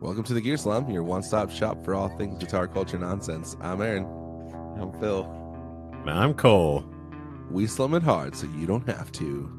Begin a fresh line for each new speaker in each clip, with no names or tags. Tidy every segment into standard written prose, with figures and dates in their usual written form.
Welcome to the Gear Slum, your one-stop shop for all things guitar culture nonsense. I'm Aaron.
I'm Phil.
And I'm Cole.
We slum it hard so you don't have to.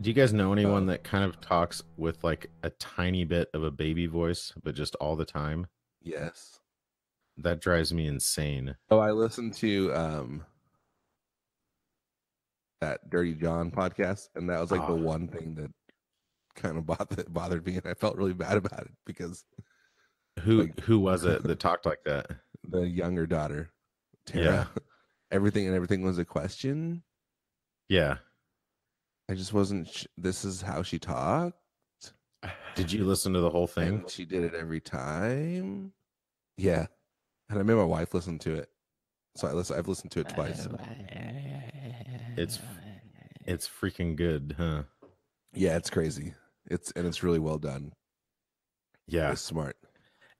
Do you guys know anyone that kind of talks with like a tiny bit of a baby voice, but just all the time?
Yes.
That drives me insane.
Oh, I listened to that Dirty John podcast, and that was like the one thing that kind of bothered me, and I felt really bad about it because
who was it that talked like that?
The younger daughter, Tara.
Yeah.
Everything was a question.
Yeah.
I just wasn't. This is how she talked.
Did you listen to the whole thing?
And she did it every time. Yeah, and I made my wife listen to it. So I've listened to it twice.
It's freaking good, huh?
Yeah, it's crazy. It's really well done.
Yeah,
it's smart.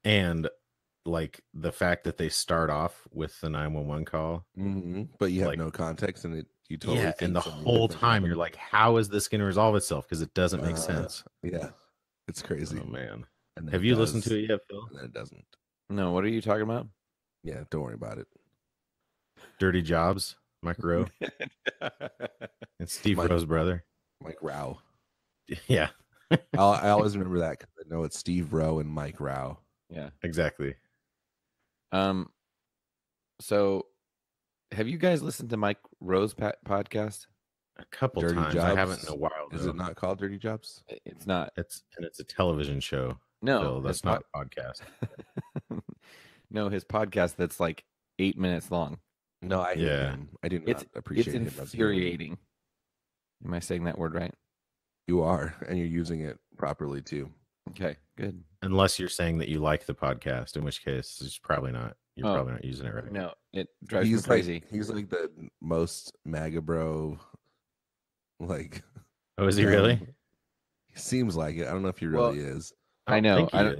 And like the fact that they start off with the 911 call,
but you have
like,
no context, and you totally think
and the whole time you're like, how is this going to resolve itself? Because it doesn't make sense.
Yeah, it's crazy.
Oh man,
and
have you listened to it yet, Phil?
And then it doesn't.
No, what are you talking about?
Yeah, don't worry about it.
Dirty Jobs, Mike Rowe. It's Steve Rowe's brother.
Mike Rowe.
Yeah.
I always remember that because I know it's Steve Rowe and Mike Rowe.
Yeah,
exactly.
So have you guys listened to Mike Rowe's podcast?
A couple
Dirty
times.
Jobs?
I haven't in a while.
Is it not called Dirty Jobs?
It's not.
It's a television show.
No,
Phil, that's not a podcast.
No, his podcast that's like 8 minutes long.
No, I hate him. I do not appreciate it.
It's infuriating. Am I saying that word right?
You are, and you're using it properly too.
Okay, good.
Unless you're saying that you like the podcast, in which case it's probably not. You're probably not using it right.
No, it drives me crazy.
He's like the most MAGA bro. Like,
oh, is he really?
He seems like it. I don't know if he really is.
I know.
I think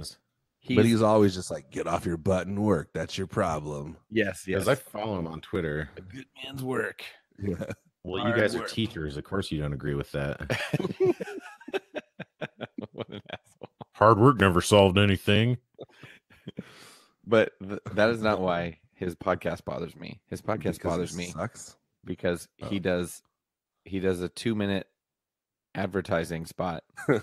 he is.
But he's always just like, get off your butt and work. That's your problem.
Yes.
Because I follow him on Twitter.
A good man's work.
Yeah.
Well, you guys are teachers. Of course you don't agree with that.
What an asshole.
Hard work never solved anything.
But that is not why his podcast bothers me. His podcast bothers me because he does a 2-minute advertising spot, and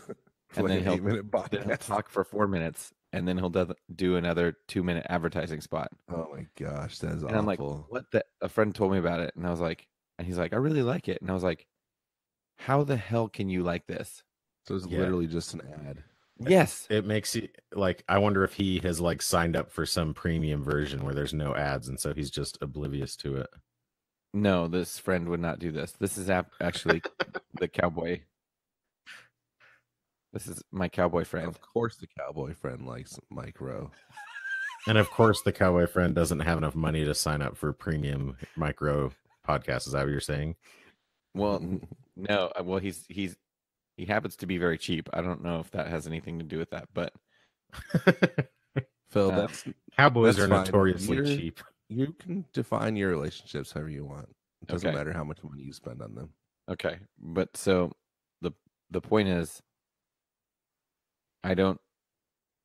then he'll talk for 4 minutes, and then he'll do another 2-minute advertising spot.
Oh my gosh, that is awful.
And I'm like, what? A friend told me about it, and I was like, and he's like, I really like it, and I was like, how the hell can you like this?
So it's literally just an ad.
Yes,
it makes you like. I wonder if he has like signed up for some premium version where there's no ads, and so he's just oblivious to it.
No, this friend would not do this. This is actually the cowboy. This is my cowboy friend.
Of course, the cowboy friend likes Mike Rowe.
And of course, the cowboy friend doesn't have enough money to sign up for premium Mike Rowe podcast. Is that what you're saying?
Well, no. Well, he happens to be very cheap. I don't know if that has anything to do with that, but
Phil,
cowboys
that's
are notoriously cheap.
You can define your relationships however you want. It doesn't matter how much money you spend on them.
Okay, but so the point is, I don't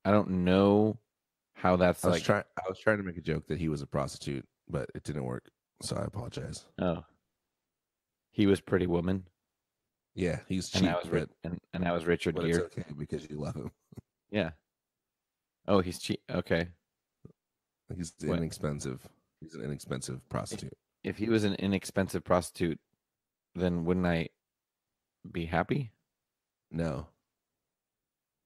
know how that's
I was trying to make a joke that he was a prostitute, but it didn't work, so I apologize.
Oh, he was Pretty Woman.
Yeah, he's cheap,
and I was Richard Gere.
It's okay because you love him.
Yeah. Oh, he's cheap. Okay.
He's inexpensive. He's an inexpensive prostitute.
If he was an inexpensive prostitute, then wouldn't I be happy?
No.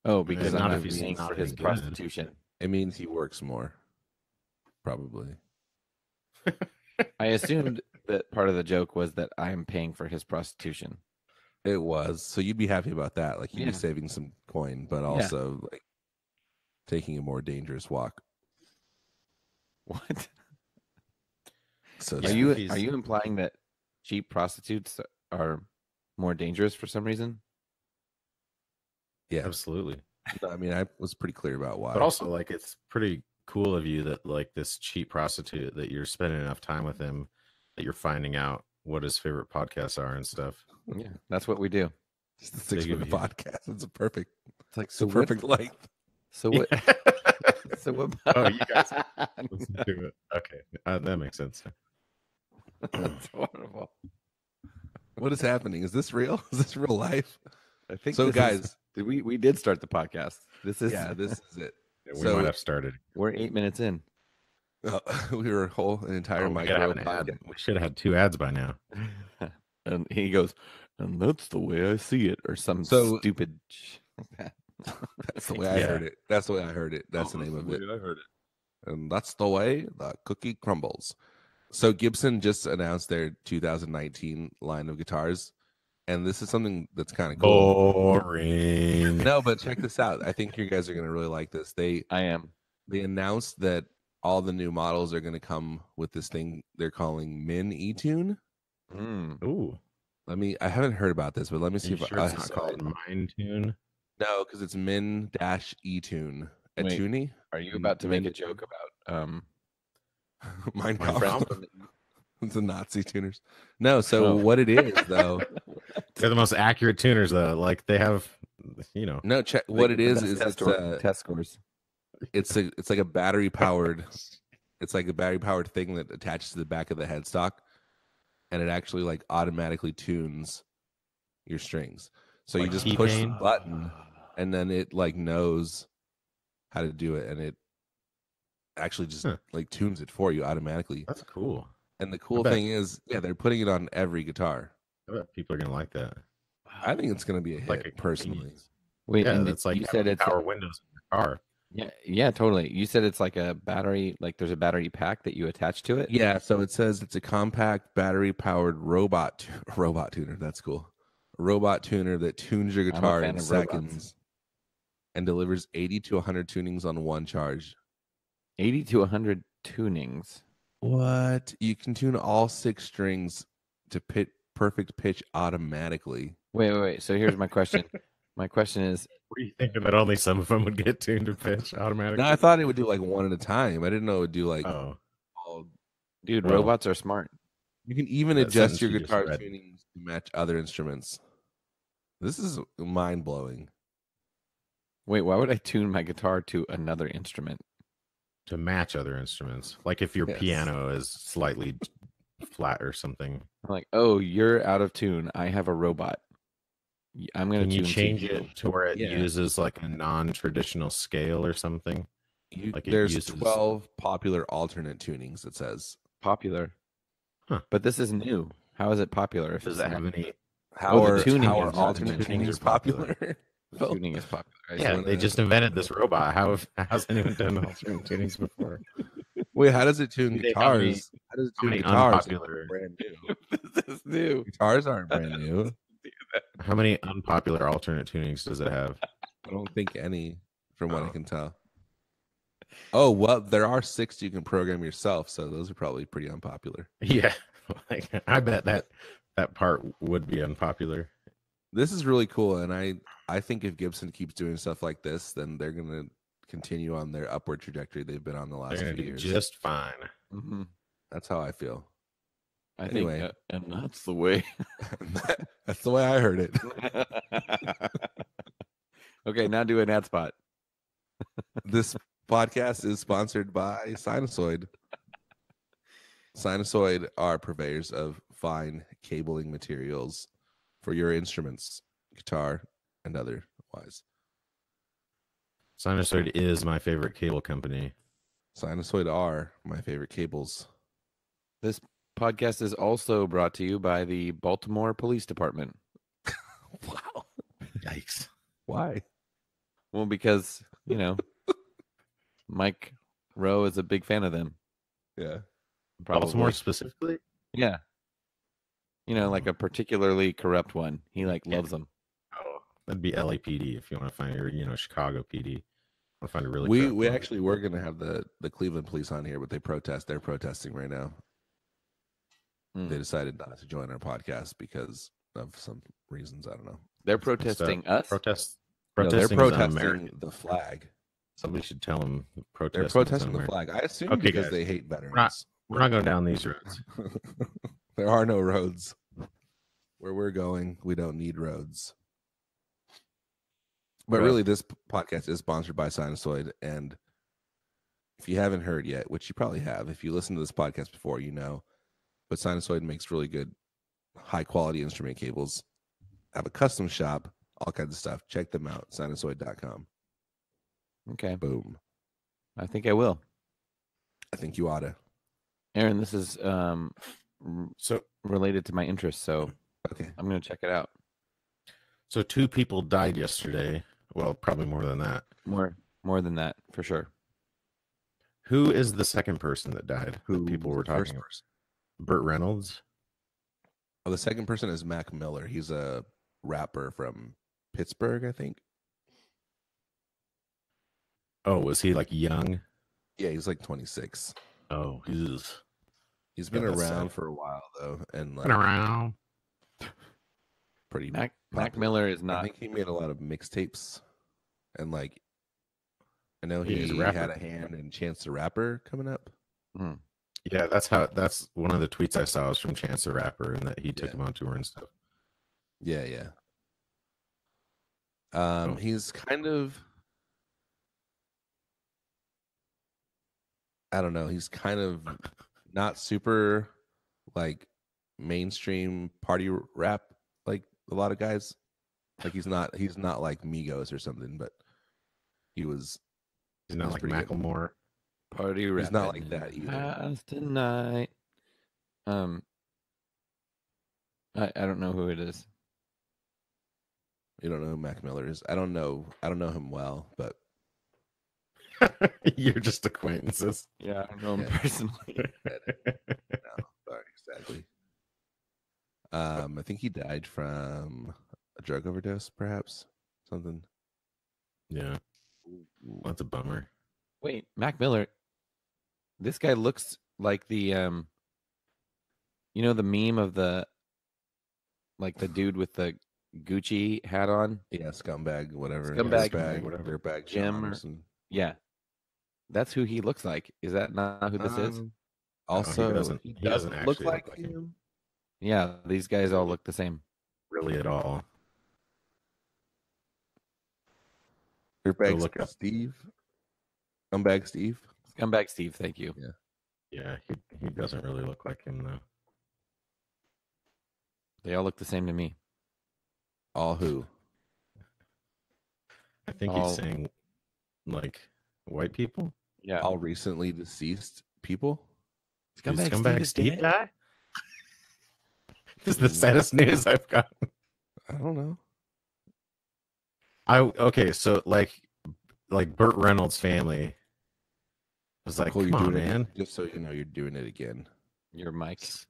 Oh, because I'm
not
not paying for his prostitution.
It means he works more. Probably.
I assumed that part of the joke was that I'm paying for his prostitution.
It was. So you'd be happy about that. Like you'd be saving some coin, but also like taking a more dangerous walk.
What?
So
are you implying that cheap prostitutes are more dangerous for some reason.
Yeah, absolutely.
I mean, I was pretty clear about why.
But also, like, it's pretty cool of you that, like, this cheap prostitute, that you're spending enough time with him that you're finding out what his favorite podcasts are and stuff.
Yeah, that's what we do.
It's the 6-minute podcast. It's a perfect.
It's like
the perfect length.
So what? So what?
Oh, you guys listen to it. Okay, that makes sense.
That's horrible.
What is happening? Is this real? Is this real life?
I think
so. Guys,
we did start the podcast. This is
this is it.
Yeah, we might have started.
We're 8 minutes in.
We were an entire micro.
We should have had 2 ads by now.
And he goes, and that's the way I see it, or some stupid.
That's the way I heard it. That's the way I heard it. That's the name of it.
I heard it.
And that's the way the cookie crumbles. So Gibson just announced their 2019 line of guitars, and this is something that's kind of cool.
Boring.
No, but check this out. I think you guys are going to really like this. They announced that all the new models are going to come with this thing they're calling Min E-Tune.
Ooh.
I haven't heard about this, but let me see if
it's not called Mind Tune.
No, because it's Min-E-Tune. Tune.
Are you about to make a joke about
Minecraft? It's the Nazi tuners. No, so what it is though?
They're the most accurate tuners though. Like they have,
No, check what it is
test scores.
It's like a battery powered. It's like a battery powered thing that attaches to the back of the headstock, and it actually like automatically tunes your strings. So you just push the button, and then it like knows how to do it, and it actually just like tunes it for you automatically.
That's cool.
And the cool thing is, they're putting it on every guitar.
I bet people are gonna like that.
I think it's gonna be a hit,
like
personally.
Wait, and it's like you said it's power windows in the car.
Yeah, totally. You said it's like a battery, like there's a battery pack that you attach to it.
Yeah, so it says it's a compact battery-powered robot tuner. That's cool. A robot tuner that tunes your guitar in seconds and delivers 80 to 100 tunings on one charge.
80 to 100 tunings.
What? You can tune all 6 strings to perfect pitch automatically.
Wait. So here's my question. My question is,
were you thinking that only some of them would get tuned to pitch automatically?
No, I thought it would do like one at a time. I didn't know it would do like
dude, robots are smart.
You can even adjust your guitar tunings to match other instruments. This is mind-blowing.
Wait, why would I tune my guitar to another instrument?
To match other instruments. Like if your piano is slightly flat or something.
I'm like, oh, you're out of tune. I have a robot. I'm going to
change it to where it uses like a non-traditional scale or something.
There's 12 popular alternate tunings, it says.
Popular. Huh. But this is new. How is it popular?
Does it have any?
How alternate tuning is popular?
Tuning is popular.
Yeah, they just invented this robot. How's anyone done alternate tunings before?
Wait, how does it tune guitars?
How does it tune guitars?
Brand new.
This is new.
Guitars aren't brand new.
How many unpopular alternate tunings does it have?
I don't think any, from what I can tell. Oh, well, there are 6 you can program yourself, so those are probably pretty unpopular.
Yeah, I bet that part would be unpopular.
This is really cool, and I think if Gibson keeps doing stuff like this, then they're going to continue on their upward trajectory they've been on the last few years.
Just fine.
Mm-hmm.
That's how I feel.
I think, and that's the way.
That's the way I heard it.
Okay, now do an ad spot.
This podcast is sponsored by Sinusoid. Sinusoid are purveyors of fine cabling materials for your instruments, guitar, and otherwise.
Sinusoid is my favorite cable company.
Sinusoid are my favorite cables.
This podcast is also brought to you by the Baltimore Police Department.
Wow.
Yikes.
Why?
Well, because, Mike Rowe is a big fan of them.
Yeah.
Probably.
Baltimore specifically?
Yeah. Like a particularly corrupt one. He loves them.
Oh, that'd be LAPD if you want to find your, Chicago PD. I want to find a really.
We actually were going to have the Cleveland police on here, but they protest. They're protesting right now. They decided not to join our podcast because of some reasons. I don't know.
They're protesting us.
No, they're protesting the flag.
Somebody should tell them
they're protesting the flag. I assume because guys, they hate veterans.
We're not going down these roads.
There are no roads. Where we're going, we don't need roads. But really, this podcast is sponsored by Sinusoid. And if you haven't heard yet, which you probably have, if you listen to this podcast before, you know, but Sinusoid makes really good, high-quality instrument cables. Have a custom shop, all kinds of stuff. Check them out, sinusoid.com.
Okay.
Boom.
I think I will.
I think you ought to.
Aaron, this is so related to my interests, so
okay,
I'm going to check it out.
So 2 people died yesterday. Well, probably more than that.
More than that, for sure.
Who is the second person that died?
Who
people were talking about? Burt Reynolds.
Oh, the second person is Mac Miller. He's a rapper from Pittsburgh, I think.
Oh, was he like young?
Yeah, he's like 26.
Oh,
he's been around for a while though, and like
been around.
Pretty
Mac Miller is not.
I think he made a lot of mixtapes, and like I know he had a hand in Chance the Rapper coming up.
Mm.
Yeah, that's one of the tweets I saw was from Chance the Rapper, and that he took him on tour and stuff.
Yeah. He's kind of, I don't know. He's kind of not super like mainstream party rap like a lot of guys. Like he's not like Migos or something, but he's
not like Macklemore.
Party rap.
He's not like that either.
Tonight. I don't know who it is.
You don't know who Mac Miller is? I don't know him well, but
you're just acquaintances.
Yeah, I don't know him personally.
No, sorry, exactly. I think he died from a drug overdose, perhaps. Something.
Yeah. That's a bummer.
Wait, Mac Miller. This guy looks like the you know the meme of the dude with the Gucci hat on?
Yeah, scumbag, whatever.
Scumbag,
whatever. Dirtbag
Jim. Yeah. That's who he looks like. Is that not who this is?
Also,
he doesn't
look
actually
like him.
Yeah, these guys all look the same.
Really at all.
Dirtbag Steve. Scumbag Steve.
Scumbag Steve, thank you.
Yeah, he doesn't really look like him though.
They all look the same to me.
All who?
I think he's saying like white people.
Yeah.
All recently deceased people.
Scumbag Steve guy. This is the saddest news I've gotten.
I don't know.
Okay, so like Burt Reynolds' family was like, come on, man.
Just so you know, you're doing it again.
Your mics.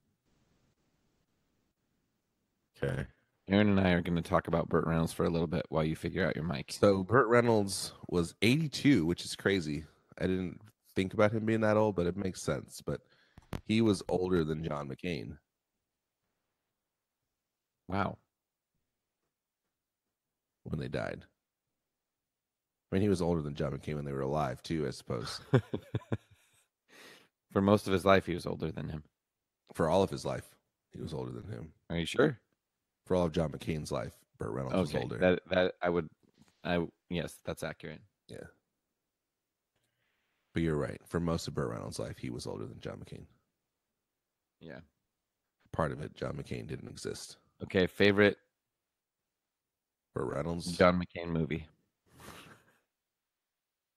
Okay.
Aaron and I are going to talk about Burt Reynolds for a little bit while you figure out your mic.
So Burt Reynolds was 82, which is crazy. I didn't think about him being that old, but it makes sense. But he was older than John McCain.
Wow.
When they died. I mean, he was older than John McCain when they were alive, too, I suppose.
For most of his life, he was older than him.
For all of his life, he was older than him.
Are you sure?
For all of John McCain's life, Burt Reynolds was older.
Yes, that's accurate.
Yeah. But you're right. For most of Burt Reynolds' life, he was older than John McCain.
Yeah.
Part of it, John McCain didn't exist.
Okay, favorite
Burt Reynolds?
John McCain movie.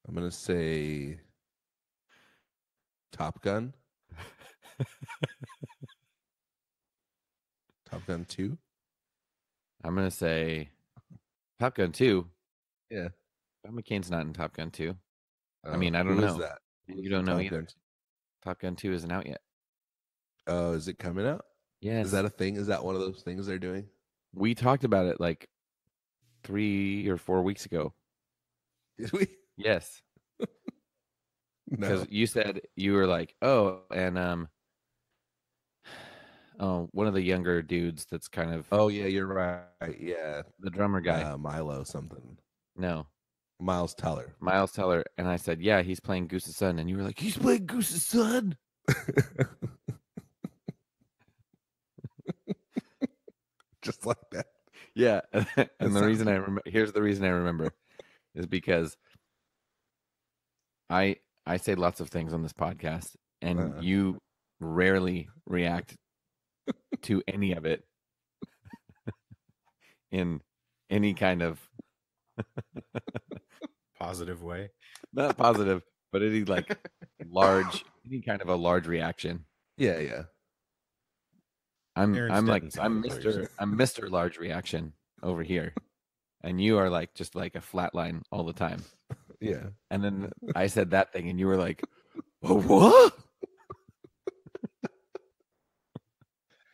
I'm going to say Top Gun. Top Gun 2.
I'm going to say Top Gun 2.
Yeah.
John McCain's not in Top Gun 2. I mean, I don't know.
Who is that?
You don't know either. Top Gun 2 isn't out yet.
Oh, is it coming out?
Yes.
Is that a thing? Is that one of those things they're doing?
We talked about it like 3 or 4 weeks ago.
Did we?
Yes.
No.
Because you said you were like, oh, and Oh, one of the younger dudes that's kind of.
Oh yeah, you're right. Yeah,
the drummer guy.
Milo something.
No,
Miles Teller.
Miles Teller. And I said, yeah, he's playing Goose's son. And you were like, he's playing Goose's son.
Just like that.
Yeah. And the reason I remember, here's the reason I remember, is because I say lots of things on this podcast, and you rarely react to any of it in any kind of
positive way.
Not positive, but any like any kind of a large reaction.
Yeah, yeah.
I'm Mr. Large Reaction over here. And you are like just like a flat line all the time.
Yeah.
And then I said that thing and you were like, oh, what?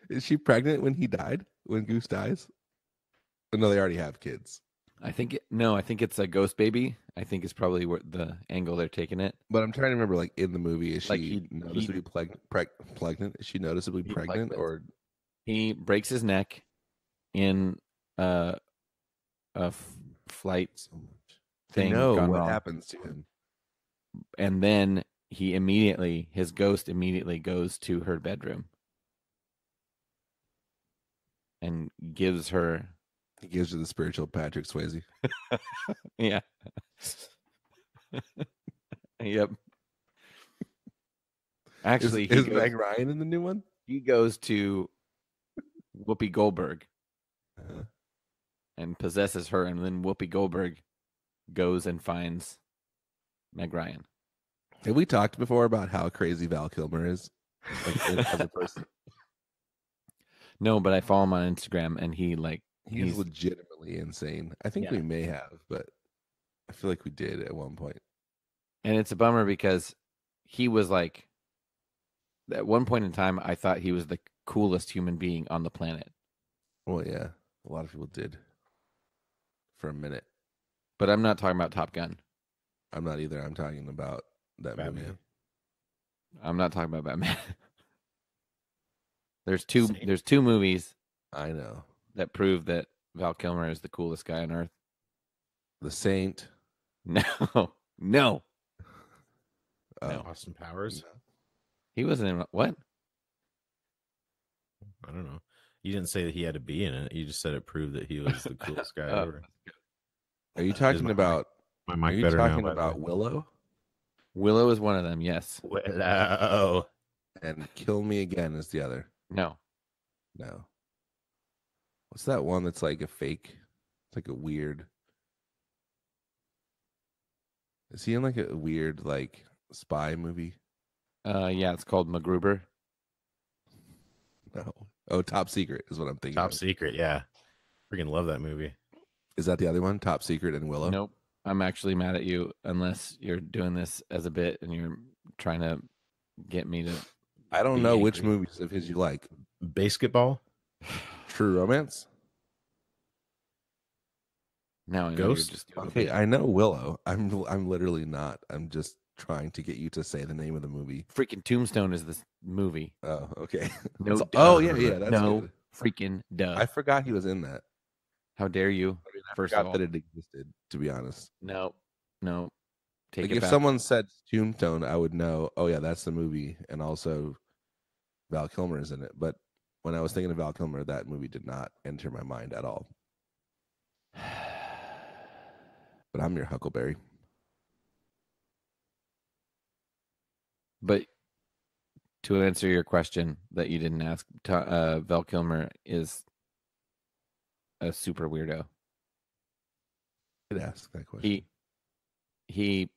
Is she pregnant when he died? When Goose dies? Oh, no, they already have kids.
I think it's a ghost baby. I think it's probably where the angle they're taking it.
But I'm trying to remember, like in the movie, is
like
she noticeably pregnant? Is she noticeably pregnant, or
he breaks his neck in a flight thing?
No, what
wrong.
happens to him?
And then his ghost immediately goes to her bedroom and gives her.
He gives her the spiritual Patrick Swayze.
Yeah. Yep. Actually,
is Meg Ryan in the new one?
He goes to Whoopi Goldberg and possesses her, and then Whoopi Goldberg goes and finds Meg Ryan.
Have we talked before about how crazy Val Kilmer is, like, as a person?
No, but I follow him on Instagram, and
he's legitimately insane. I think we may have, but I feel like we did at one point.
And it's a bummer because he was like, at one point in time, I thought he was the coolest human being on the planet.
Well, yeah, a lot of people did for a minute.
But I'm not talking about Top Gun.
I'm not either. I'm talking about that movie.
I'm not talking about Batman. There's two movies.
I know.
That prove that Val Kilmer is the coolest guy on earth.
The Saint.
No.
Austin Powers.
No.
He wasn't in what?
I don't know. You didn't say that he had to be in it. You just said it proved that he was the coolest guy ever.
Are you talking about?
My mic
are you
better
talking
now,
about Willow?
Willow is one of them. Yes.
Willow.
And Kill Me Again is the other.
No.
What's that one that's like a fake? It's like a weird. Is he in like a weird like spy movie?
Yeah, it's called MacGruber.
No. Oh, Top Secret is what I'm thinking.
Top Secret, yeah. Freaking love that movie.
Is that the other one? Top Secret and Willow?
Nope. I'm actually mad at you unless you're doing this as a bit and you're trying to get me to.
I don't know which movies of his you like.
Basketball?
True Romance?
No,
Ghost?
Okay, I know Willow. I'm literally not. I'm just trying to get you to say the name of the movie.
Freaking Tombstone is this movie.
Oh, okay.
No.
Oh, yeah. That's
no
good.
Freaking duh.
I forgot he was in that.
How dare you?
I forgot that it existed, to be honest.
No. Take
like
it
if
back.
someone said Tombstone, I would know, oh yeah, that's the movie. And also Val Kilmer is in it. But when I was thinking of Val Kilmer, that movie did not enter my mind at all. But I'm your Huckleberry.
But to answer your question that you didn't ask, Val Kilmer is a super weirdo.
I did ask that question.
He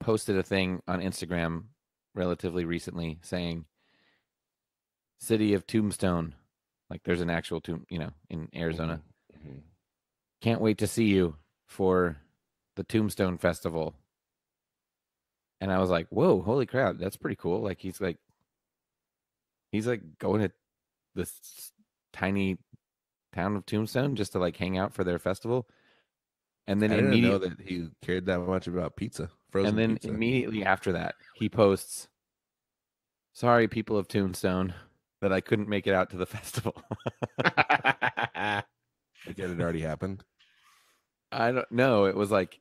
posted a thing on Instagram relatively recently saying, "City of Tombstone," like there's an actual tomb, in Arizona.
Mm-hmm.
Can't wait to see you for the Tombstone Festival. And I was like, whoa, holy crap, that's pretty cool. Like he's like going to this tiny town of Tombstone just to like hang out for their festival. And then
I didn't know that he cared that much about pizza. Frozen pizza.
Immediately after that, he posts, "Sorry, people of Tombstone, that I couldn't make it out to the festival.
Again, it already happened.
I don't know. It was like,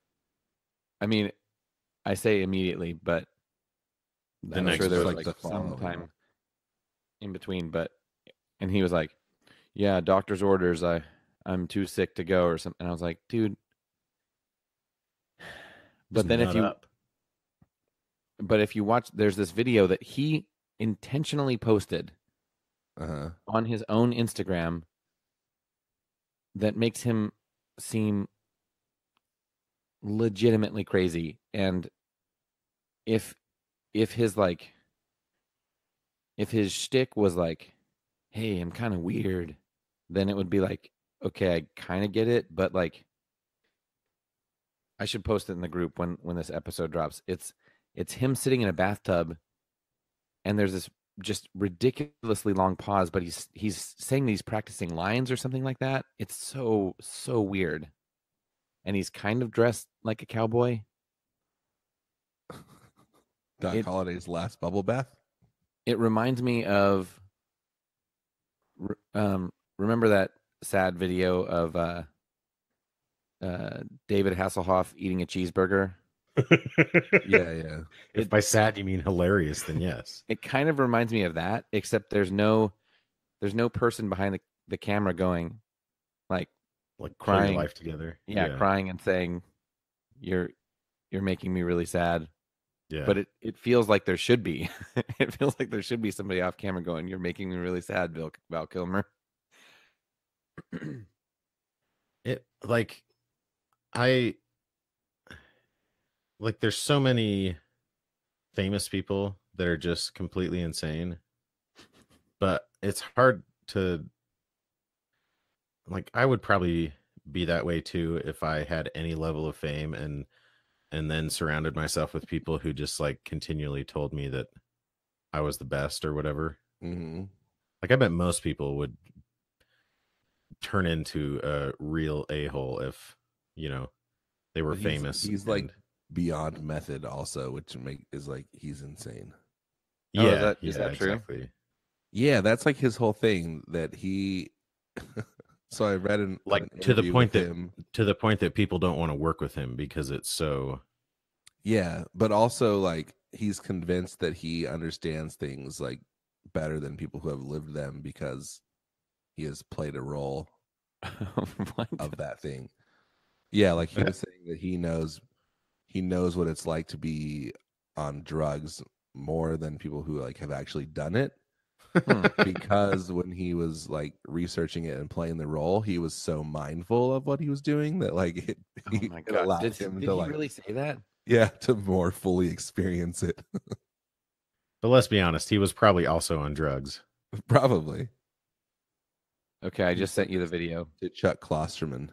I mean, I say immediately, but I'm sure there was like some time in between. And he was like, "Yeah, doctor's orders. I'm too sick to go or something." And I was like, "Dude." But then if you watch, there's this video that he intentionally posted on his own Instagram that makes him seem legitimately crazy. And if his shtick was like, "Hey, I'm kind of weird," then it would be like, okay, I kind of get it, but like, I should post it in the group when this episode drops. It's him sitting in a bathtub, and there's this just ridiculously long pause, but he's saying he's practicing lines or something like that. It's so weird, and he's kind of dressed like a cowboy.
Doc Holliday's last bubble bath.
It reminds me of remember that sad video of David Hasselhoff eating a cheeseburger?
Yeah.
If by sad you mean hilarious, then yes.
It kind of reminds me of that, except there's no person behind the camera going like crying,
your life together.
Yeah, crying and saying, "You're making me really sad."
Yeah.
But it feels like there should be. It feels like there should be somebody off camera going, "You're making me really sad, Val Kilmer."
There's so many famous people that are just completely insane, but it's hard to I would probably be that way too if I had any level of fame and then surrounded myself with people who just continually told me that I was the best or whatever.
Mm-hmm.
I bet most people would turn into a real a-hole if they were famous.
He's beyond method also, which is he's insane.
Yeah, is that true?
Exactly. Yeah, that's his whole thing that he. So I read an
to the point that people don't want to work with him because it's so.
Yeah, but also he's convinced that he understands things better than people who have lived them because he has played a role of that thing. Yeah, he was saying that he knows what it's like to be on drugs more than people who have actually done it. Because when he was researching it and playing the role, he was so mindful of what he was doing that it allowed him to
he really say that?
Yeah, to more fully experience it.
But let's be honest, he was probably also on drugs.
Probably.
Okay, I just sent you the video.
To Chuck Klosterman.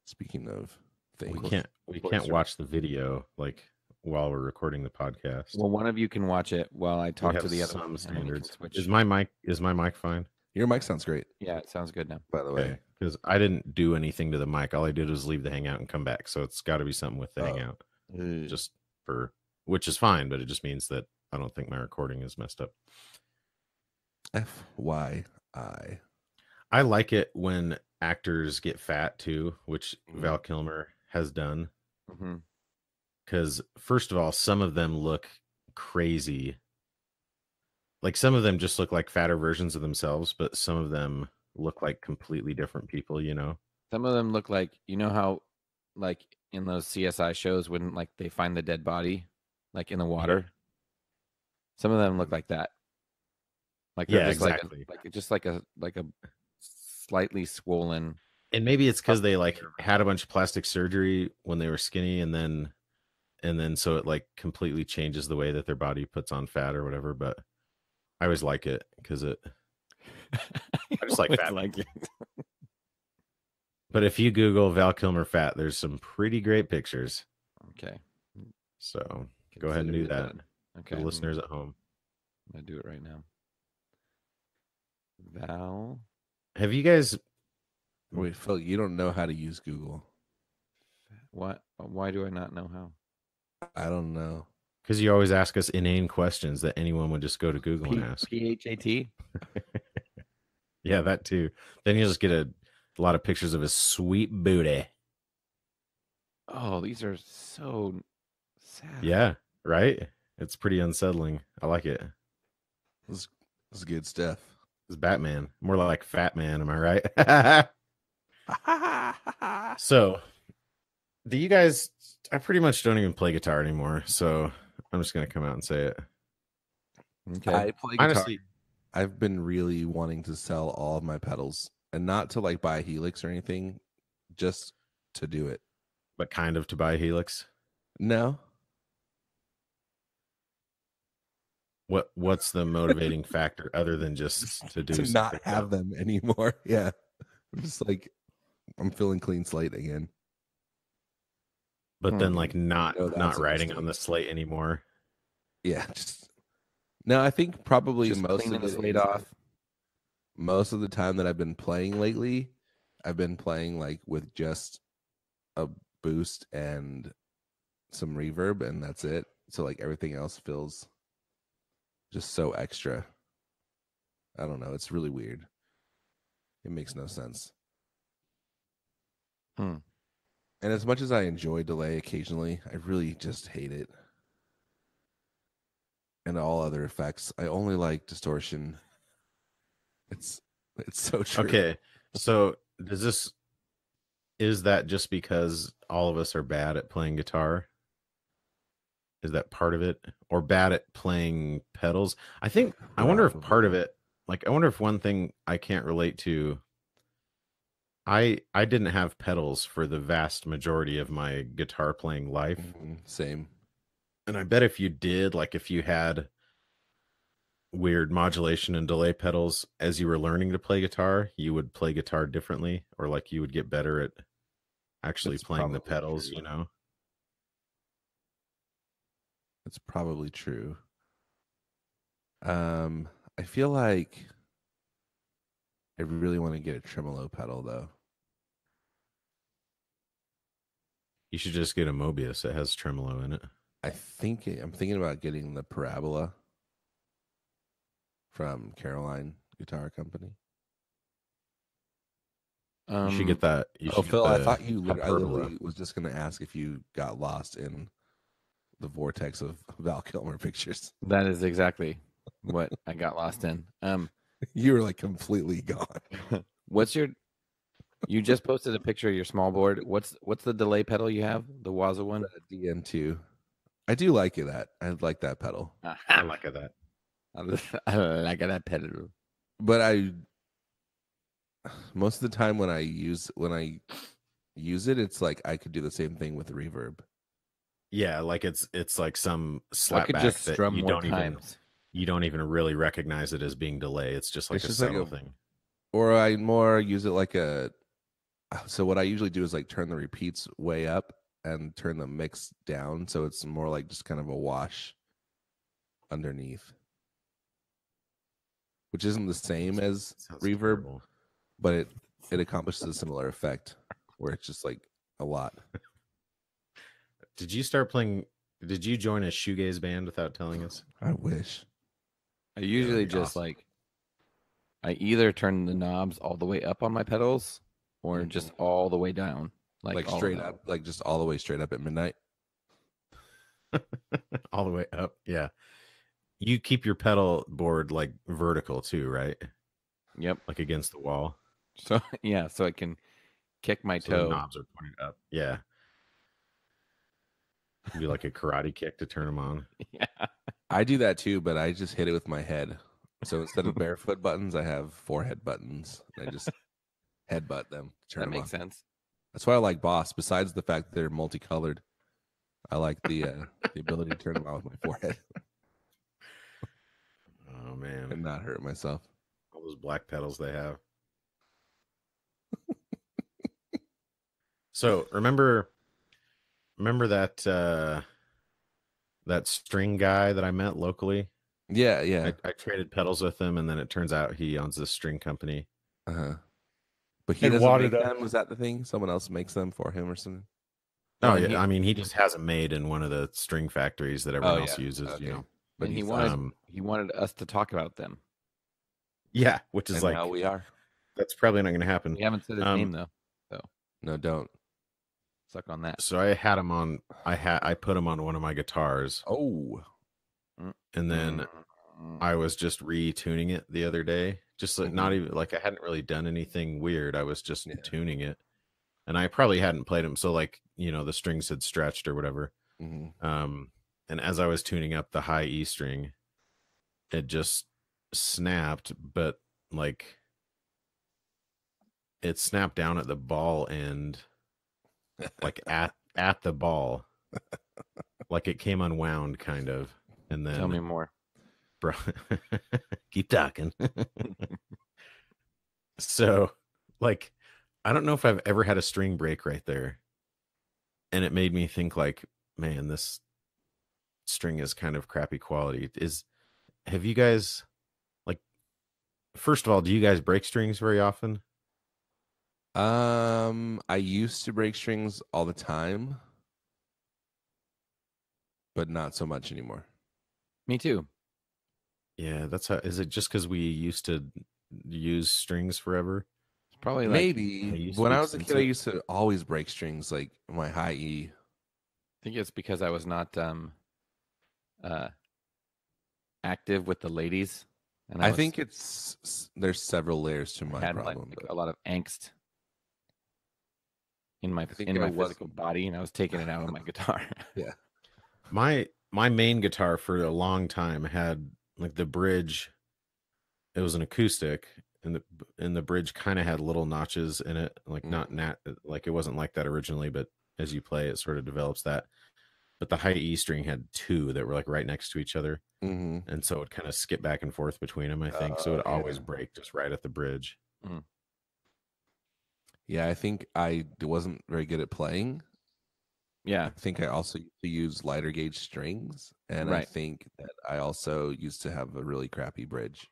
Speaking of things.
We can't watch the video while we're recording the podcast.
Well, one of you can watch it while I talk to the other one.
Standards. Is my mic fine?
Your mic sounds great.
Yeah, it sounds good now.
By the way,
because I didn't do anything to the mic. All I did was leave the Hangout and come back. So it's got to be something with the Hangout, which is fine. But it just means that I don't think my recording is messed up.
FYI,
I like it when actors get fat too, which Val Kilmer has done. Because first of all, some of them look crazy. Some of them just look like fatter versions of themselves, but some of them look like completely different people,
Some of them look like, how in those CSI shows when they find the dead body in the water. Some of them look like that.
Yeah, exactly.
Just like a slightly swollen.
And maybe it's because they had a bunch of plastic surgery when they were skinny, and then so it completely changes the way that their body puts on fat or whatever. But I always like it because I just like fat.
It.
But if you Google Val Kilmer fat, there's some pretty great pictures.
Okay.
So go ahead and do that. Okay. The listeners at home.
I'm gonna do it right now. Val.
Have you guys?
Wait, Phil, you don't know how to use Google.
What? Why do I not know how?
I don't know.
Because you always ask us inane questions that anyone would just go to Google and ask.
PHAT?
Yeah, that too. Then you just get a lot of pictures of his sweet booty.
Oh, these are so sad.
Yeah, right? It's pretty unsettling. I like it.
This is good stuff.
It's Batman. More like Fat Man, am I right? So, do you guys... I pretty much don't even play guitar anymore, so I'm just going to come out and say it.
Okay.
I play guitar.
Honestly,
I've been really wanting to sell all of my pedals, and not to like buy a Helix or anything, just to do it.
But kind of to buy a Helix?
No.
What's the motivating factor other than just to do
to not have them anymore? Yeah. I'm just like, I'm feeling clean slate again.
But then like not riding on the slate anymore.
Yeah, just no, I think probably
just
most of the
slate off.
Most of the time that I've been playing lately, I've been playing like with just a boost and some reverb, and that's it. So like everything else feels just so extra. I don't know. It's really weird. It makes no sense. And as much as I enjoy delay occasionally, I really just hate it. And all other effects. I only like distortion. It's so true.
Okay. So is that just because all of us are bad at playing guitar? Is that part of it? Or bad at playing pedals? I wonder if part of it, like I wonder if one thing I can't relate to, I didn't have pedals for the vast majority of my guitar playing life.
Same.
And I bet if you did, like if you had weird modulation and delay pedals as you were learning to play guitar, you would play guitar differently, or like you would get better at actually playing the pedals,
true.
you know?
It's probably true. I feel like I really want to get a tremolo pedal though.
You should just get a Mobius. It has tremolo in it.
I'm thinking about getting the Parabola from Caroline Guitar Company.
You should get that.
Phil, I thought I literally was just going to ask if you got lost in the vortex of Val Kilmer pictures.
That is exactly what I got lost in.
You were like completely gone.
You just posted a picture of your small board. What's the delay pedal you have? The Waza one?
The DN2. I do like that. I like that pedal.
I like that.
I like that pedal.
But most of the time when I use it, it's like I could do the same thing with reverb.
Yeah, like it's like some slapback
just
that
strum
you
more
don't
times.
You don't even really recognize it as being delay. It's just like a subtle thing.
Or I more use it like so what I usually do is like turn the repeats way up and turn the mix down, so it's more like just kind of a wash underneath, which isn't the same as reverb, terrible. But it accomplishes a similar effect where it's just like a lot.
Did you join a shoegaze band without telling us?
I wish.
I usually just like, I either turn the knobs all the way up on my pedals or just all the way down. Like
straight up, like just all the way straight up at midnight.
All the way up, yeah. You keep your pedal board like vertical too, right?
Yep.
Like against the wall.
So yeah, so I can kick my toe.
The knobs are pointed up. Yeah. Do like a karate kick to turn them on.
Yeah.
I do that too, but I just hit it with my head. So instead of barefoot buttons, I have forehead buttons. I just headbutt them.
That makes sense.
That's why I like Boss. Besides the fact that they're multicolored, I like the ability to turn them on with my forehead.
Oh man,
and not hurt myself.
All those black pedals they have. So remember that that string guy that I met locally?
Yeah.
I traded pedals with him, and then it turns out he owns this string company.
But he doesn't make them. Was that the thing? Someone else makes them for him or something?
Oh yeah, I mean he just has them made in one of the string factories that everyone else uses,
okay.
But he wanted us to talk about them.
Yeah, which is like
how we are.
That's probably not going to happen.
We haven't said his name though, so
no, don't
suck on that.
So I had him on. I put him on one of my guitars.
Oh,
and then I was just retuning it the other day. Just like not even like I hadn't really done anything weird. I was just tuning it, and I probably hadn't played him. So like the strings had stretched or whatever. And as I was tuning up the high E string, it just snapped, but like it snapped down at the ball end, like at the ball, like it came unwound kind of. And then
tell me more,
bro. Keep talking. So like I don't know if I've ever had a string break right there, and it made me think like, man, this string is kind of crappy quality. Have you guys, like, first of all, do you guys break strings very often?
I used to break strings all the time, but not so much anymore.
Me too.
Yeah, that's how. Is it just because we used to use strings forever?
It's probably
maybe when I was a kid, I used to always break strings, like my high E.
I think it's because I was not active with the ladies, and
I think there's several layers to my problem.
Like a lot of angst in my physical body, and I was taking it out on my guitar.
Yeah,
my main guitar for a long time had like the bridge. It was an acoustic, and the bridge kind of had little notches in it, like not like it wasn't like that originally, but as you play, it sort of develops that. But the high E string had two that were like right next to each other, and so it kind of skip back and forth between them. I think so. It always break just right at the bridge.
Yeah, I think I wasn't very good at playing.
Yeah,
I think I also used to use lighter gauge strings, and I think that I also used to have a really crappy bridge.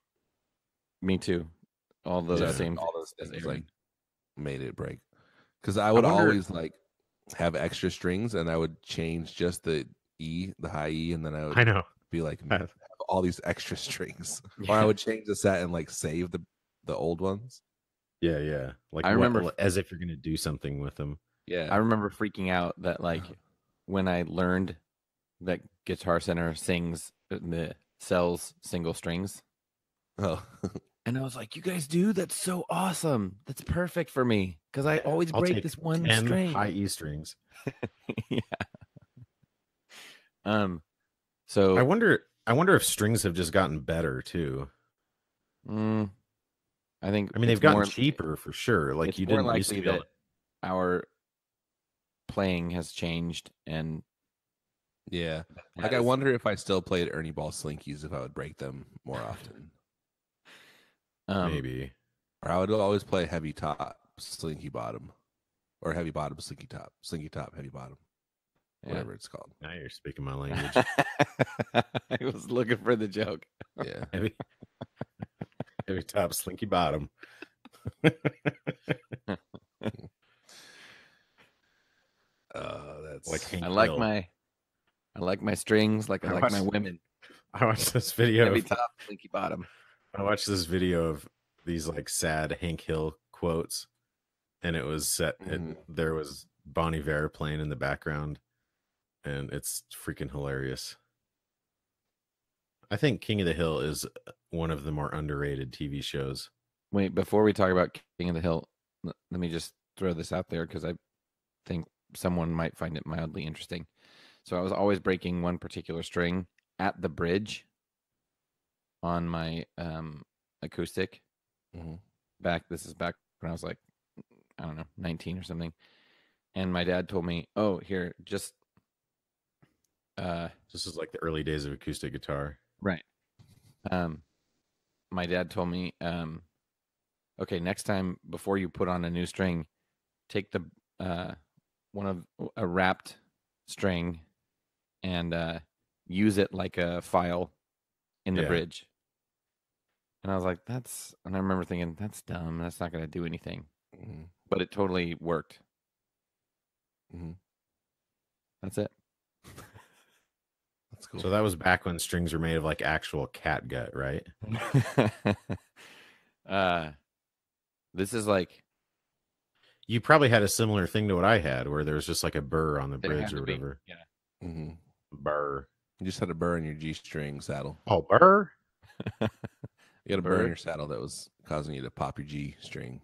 Me too. All those things
like made it break, because I would always like have extra strings, and I would change just the E, the high E, and then I would be like have all these extra strings, or I would change the set and like save the old ones.
Yeah. Like I remember as if you're gonna do something with them.
Yeah, I remember freaking out that like when I learned that Guitar Center sells single strings.
Oh.
And I was like, "You guys do? That's so awesome! That's perfect for me because I always break this one string,
high E strings."
Yeah. So
I wonder if strings have just gotten better too.
I mean
they've gotten cheaper for sure. Like you didn't used to be able to...
Our playing has changed, and
like I wonder if I still played Ernie Ball Slinkies if I would break them more often.
Maybe.
Or I would always play heavy top, slinky bottom, or heavy bottom, slinky top, heavy bottom, whatever it's called.
Now you're speaking my language.
I was looking for the joke.
Yeah.
Heavy top, slinky bottom.
That's
like
I like my strings like I like my women.
I watched this video
heavy top, slinky bottom.
I watched this video of these like sad Hank Hill quotes, and it was set. There was Bon Iver playing in the background, and it's freaking hilarious. I think King of the Hill is one of the more underrated TV shows.
Wait, before we talk about King of the Hill, let me just throw this out there because I think someone might find it mildly interesting. So I was always breaking one particular string at the bridge on my acoustic. This is back when I was like, I don't know, 19 or something. And my dad told me, "Oh, here, just
this is like the early days of acoustic guitar."
Right. My dad told me, okay, next time before you put on a new string, take the a wrapped string and use it like a file in the bridge. And I was like, and I remember thinking, that's dumb. That's not going to do anything. But it totally worked. That's it.
That's cool.
So that was back when strings were made of like actual cat gut, right?
This is like
You probably had a similar thing to what I had, where there was just like a burr on the bridge or whatever.
Yeah.
Mm-hmm.
Burr.
You just had a burr in your G-string saddle.
Oh, burr.
You had a burr in your saddle that was causing you to pop your G-string.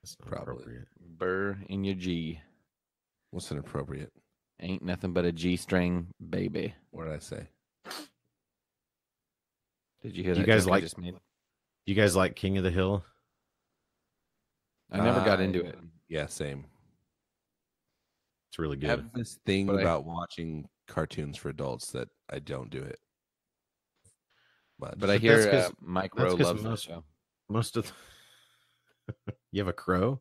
That's not
Probably.
appropriate.
Burr in your G.
What's inappropriate?
Ain't nothing but a G-string, baby.
What did I say?
Did you hear
Do
that?
you guys
joke I
like?
just made?
You guys like King of the Hill?
I never got into it.
Yeah, same.
It's really
I
good.
have this thing about watching cartoons for adults that I don't do it much.
But I hear Mike Rowe loves the show.
Most of you have a crow?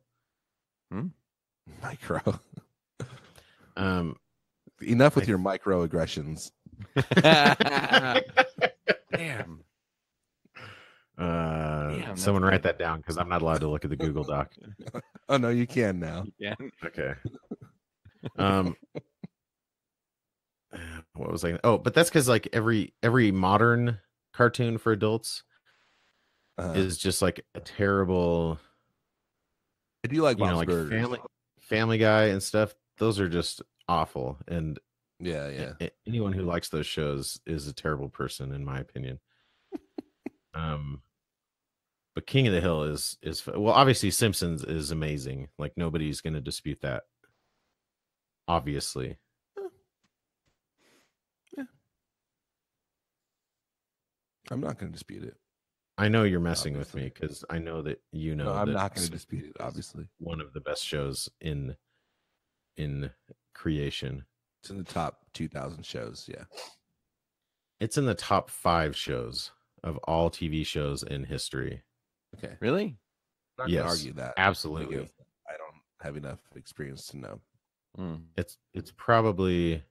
Micro.
Enough
Enough with your microaggressions.
Damn.
Someone write that down because I'm not allowed to look at the Google Doc.
Oh no, you can now.
Yeah.
Okay. What was I? Oh, but that's because like every modern cartoon for adults is just like a terrible.
I do like Bob's
like
Burgers.
Family Guy and stuff. Those are just awful. And
yeah,
anyone who likes those shows is a terrible person, in my opinion. But King of the Hill is well, obviously Simpsons is amazing. Like nobody's going to dispute that. Obviously.
Yeah. I'm not going to dispute it.
I know you're messing with me because I know that you know.
No, I'm
that
not going to dispute it. Obviously,
one of the best shows in creation.
It's in the top 2,000 shows. Yeah,
it's in the top 5 shows of all TV shows in history.
Okay,
really?
I'm not going to argue that.
Absolutely.
I don't have enough experience to know.
It's probably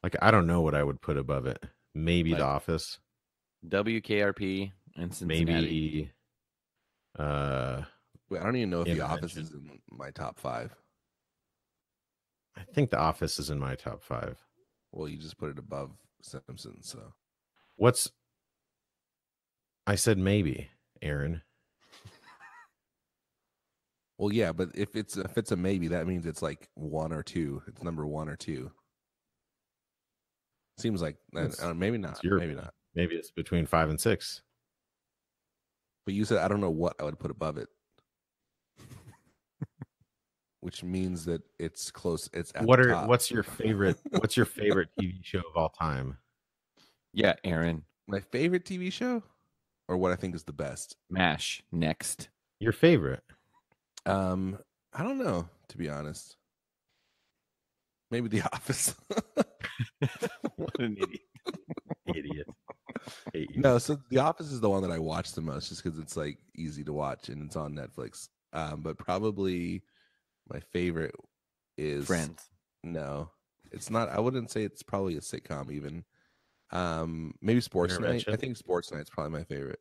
like I don't know what I would put above it. Maybe The Office,
WKRP, and Cincinnati.
Maybe.
Wait, I don't even know if The Office is in my top 5.
I think The Office is in my top 5.
Well, you just put it above Simpsons, so.
I said maybe, Aaron.
Well, yeah, but if it's a maybe, that means it's like 1 or 2. It's number 1 or 2. Seems like maybe not. Maybe not.
Maybe it's between 5 and 6.
But you said I don't know what I would put above it, which means that it's close. It's at the top.
What's your favorite TV show of all time?
Yeah, Aaron.
My favorite TV show, or what I think is the best?
MASH. Next.
Your favorite?
I don't know, to be honest. Maybe The Office.
What an
idiot.
No, so The Office is the one that I watch the most, just because it's like easy to watch and it's on Netflix. But probably my favorite is
Friends.
No, it's not. I wouldn't say it's probably a sitcom even. Maybe Sports Night. I think Sports Night's probably my favorite.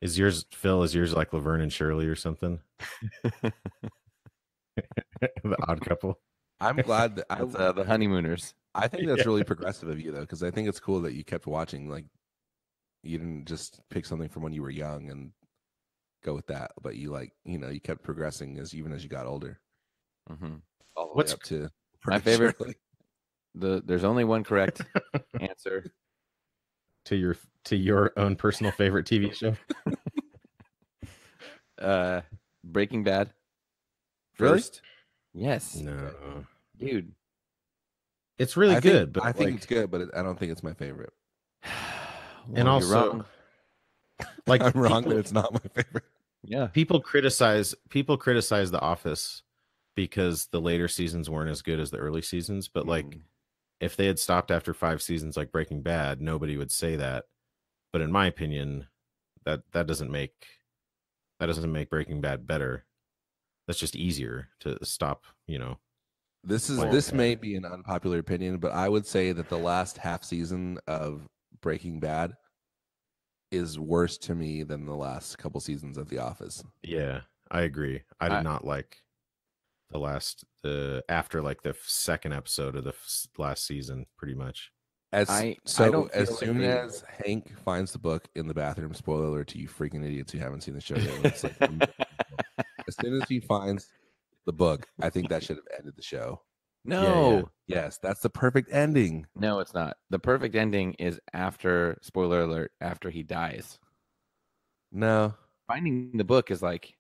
Is yours, Phil? Is yours like Laverne and Shirley or something? The Odd Couple.
I'm glad that
the Honeymooners.
I think that's really progressive of you, though, because I think it's cool that you kept watching. Like, you didn't just pick something from when you were young and go with that, but you you kept progressing even as you got older.
Mm-hmm.
All the way up to
my favorite? There's only one correct answer
to your own personal favorite TV show.
Breaking Bad.
First?
Really? Yes.
No,
dude.
It's really good, but
I think it's good, but I don't think it's my favorite.
And also,
like I'm wrong that it's not my favorite.
Yeah.
People criticize The Office because the later seasons weren't as good as the early seasons, but like if they had stopped after 5 seasons like Breaking Bad, nobody would say that. But in my opinion, that doesn't make Breaking Bad better. That's just easier to stop,
This may be an unpopular opinion, but I would say that the last half season of Breaking Bad is worse to me than the last couple seasons of The Office.
Yeah, I agree. I did not like after like the second episode of the last season, pretty much.
As soon as Hank finds the book in the bathroom, spoiler alert to you freaking idiots who haven't seen the show yet. It's like, as soon as he finds the book, I think that should have ended the show.
No.
Yeah. Yes, that's the perfect ending.
No, it's not. The perfect ending is after, spoiler alert, after he dies.
No.
Finding the book is like,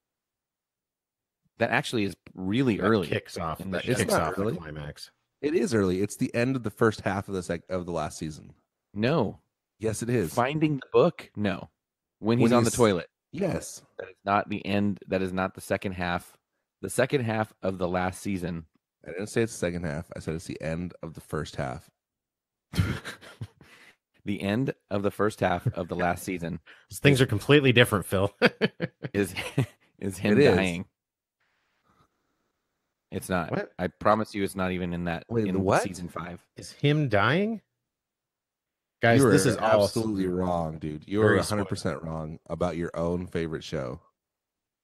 that actually is really early.
Kicks off the climax.
It is early. It's the end of the first half of the last season.
No.
Yes, it is.
Finding the book? No. When he's on the toilet.
Yes.
That is not the end. That is not the second half. The second half of the last season.
I didn't say it's the second half. I said it's the end of the first half.
The end of the first half of the last season.
Things are completely different, Phil.
is him dying. It's not.
What?
I promise you, it's not even in that.
Wait,
in
what?
Season 5
is him dying? Guys, this is
absolutely wrong, dude. You are 100% wrong about your own favorite show.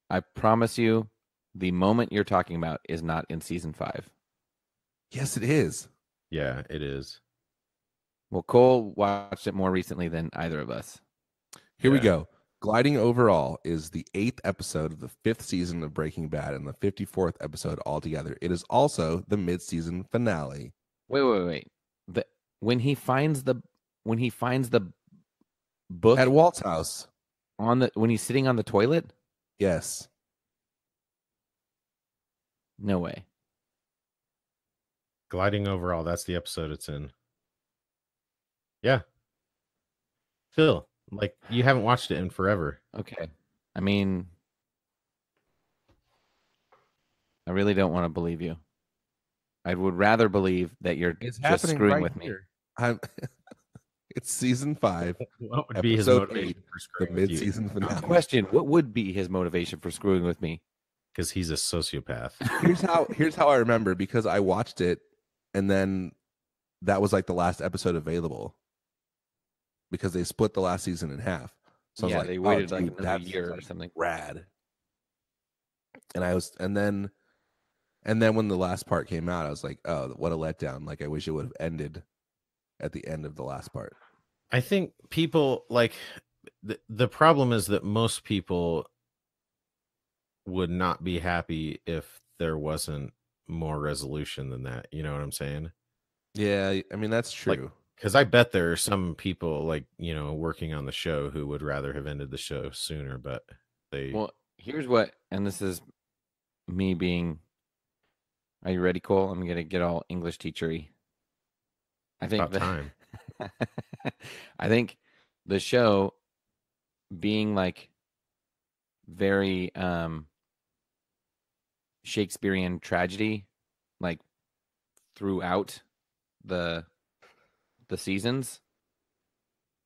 I promise you, the moment you're talking about is not in Season 5.
Yes, it is.
Yeah, it is.
Well, Cole watched it more recently than either of us.
Here we go. Gliding Overall is the 8th episode of the 5th season of Breaking Bad and the 54th episode altogether. It is also the mid-season finale.
Wait. When he finds the book
at Walt's house
when he's sitting on the toilet?
Yes.
No way.
Gliding Overall, that's the episode it's in. Yeah. Phil, like, you haven't watched it in forever.
Okay. I mean, I really don't want to believe you. I would rather believe that you're just screwing with me.
It's season 5.
What would be his motivation for screwing with you?
The mid-season finale.
Question: what would be his motivation for screwing with me?
Because he's a sociopath.
Here's how I remember, because I watched it, and then that was like the last episode available. Because they split the last season in half. So I was like,
they waited like another year or something.
Rad. And then when the last part came out, I was like, oh, what a letdown. Like, I wish it would have ended at the end of the last part.
I think people, like, the problem is that most people would not be happy if there wasn't more resolution than that. You know what I'm saying?
Yeah, I mean, that's true.
Because I bet there are some people, like, working on the show who would rather have ended the show sooner, but they...
Well, here's what, and this is me being... Are you ready, Cole? I'm going to get all English teachery. I think
time.
I think the show being like very Shakespearean tragedy, like throughout the seasons,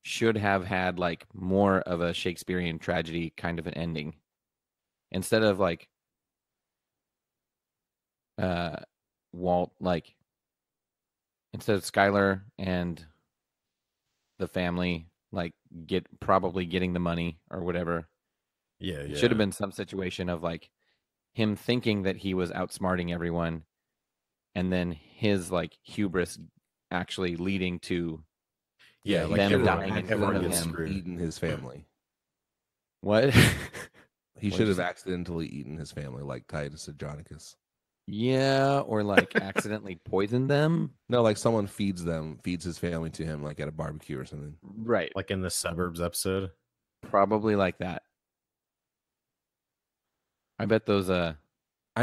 should have had like more of a Shakespearean tragedy kind of an ending, instead of like Walt, like, instead of Skylar and the family like probably getting the money or whatever.
Yeah.
It should have been some situation of like him thinking that he was outsmarting everyone, and then his like hubris actually leading to
like
them dying in front of him,
eating his family.
What?
He should have accidentally eaten his family, like Titus Andronicus.
Yeah, or like accidentally poisoned them.
No, like someone feeds his family to him, like at a barbecue or something.
Right.
Like in the Suburbs episode.
Probably like that. I bet those.
I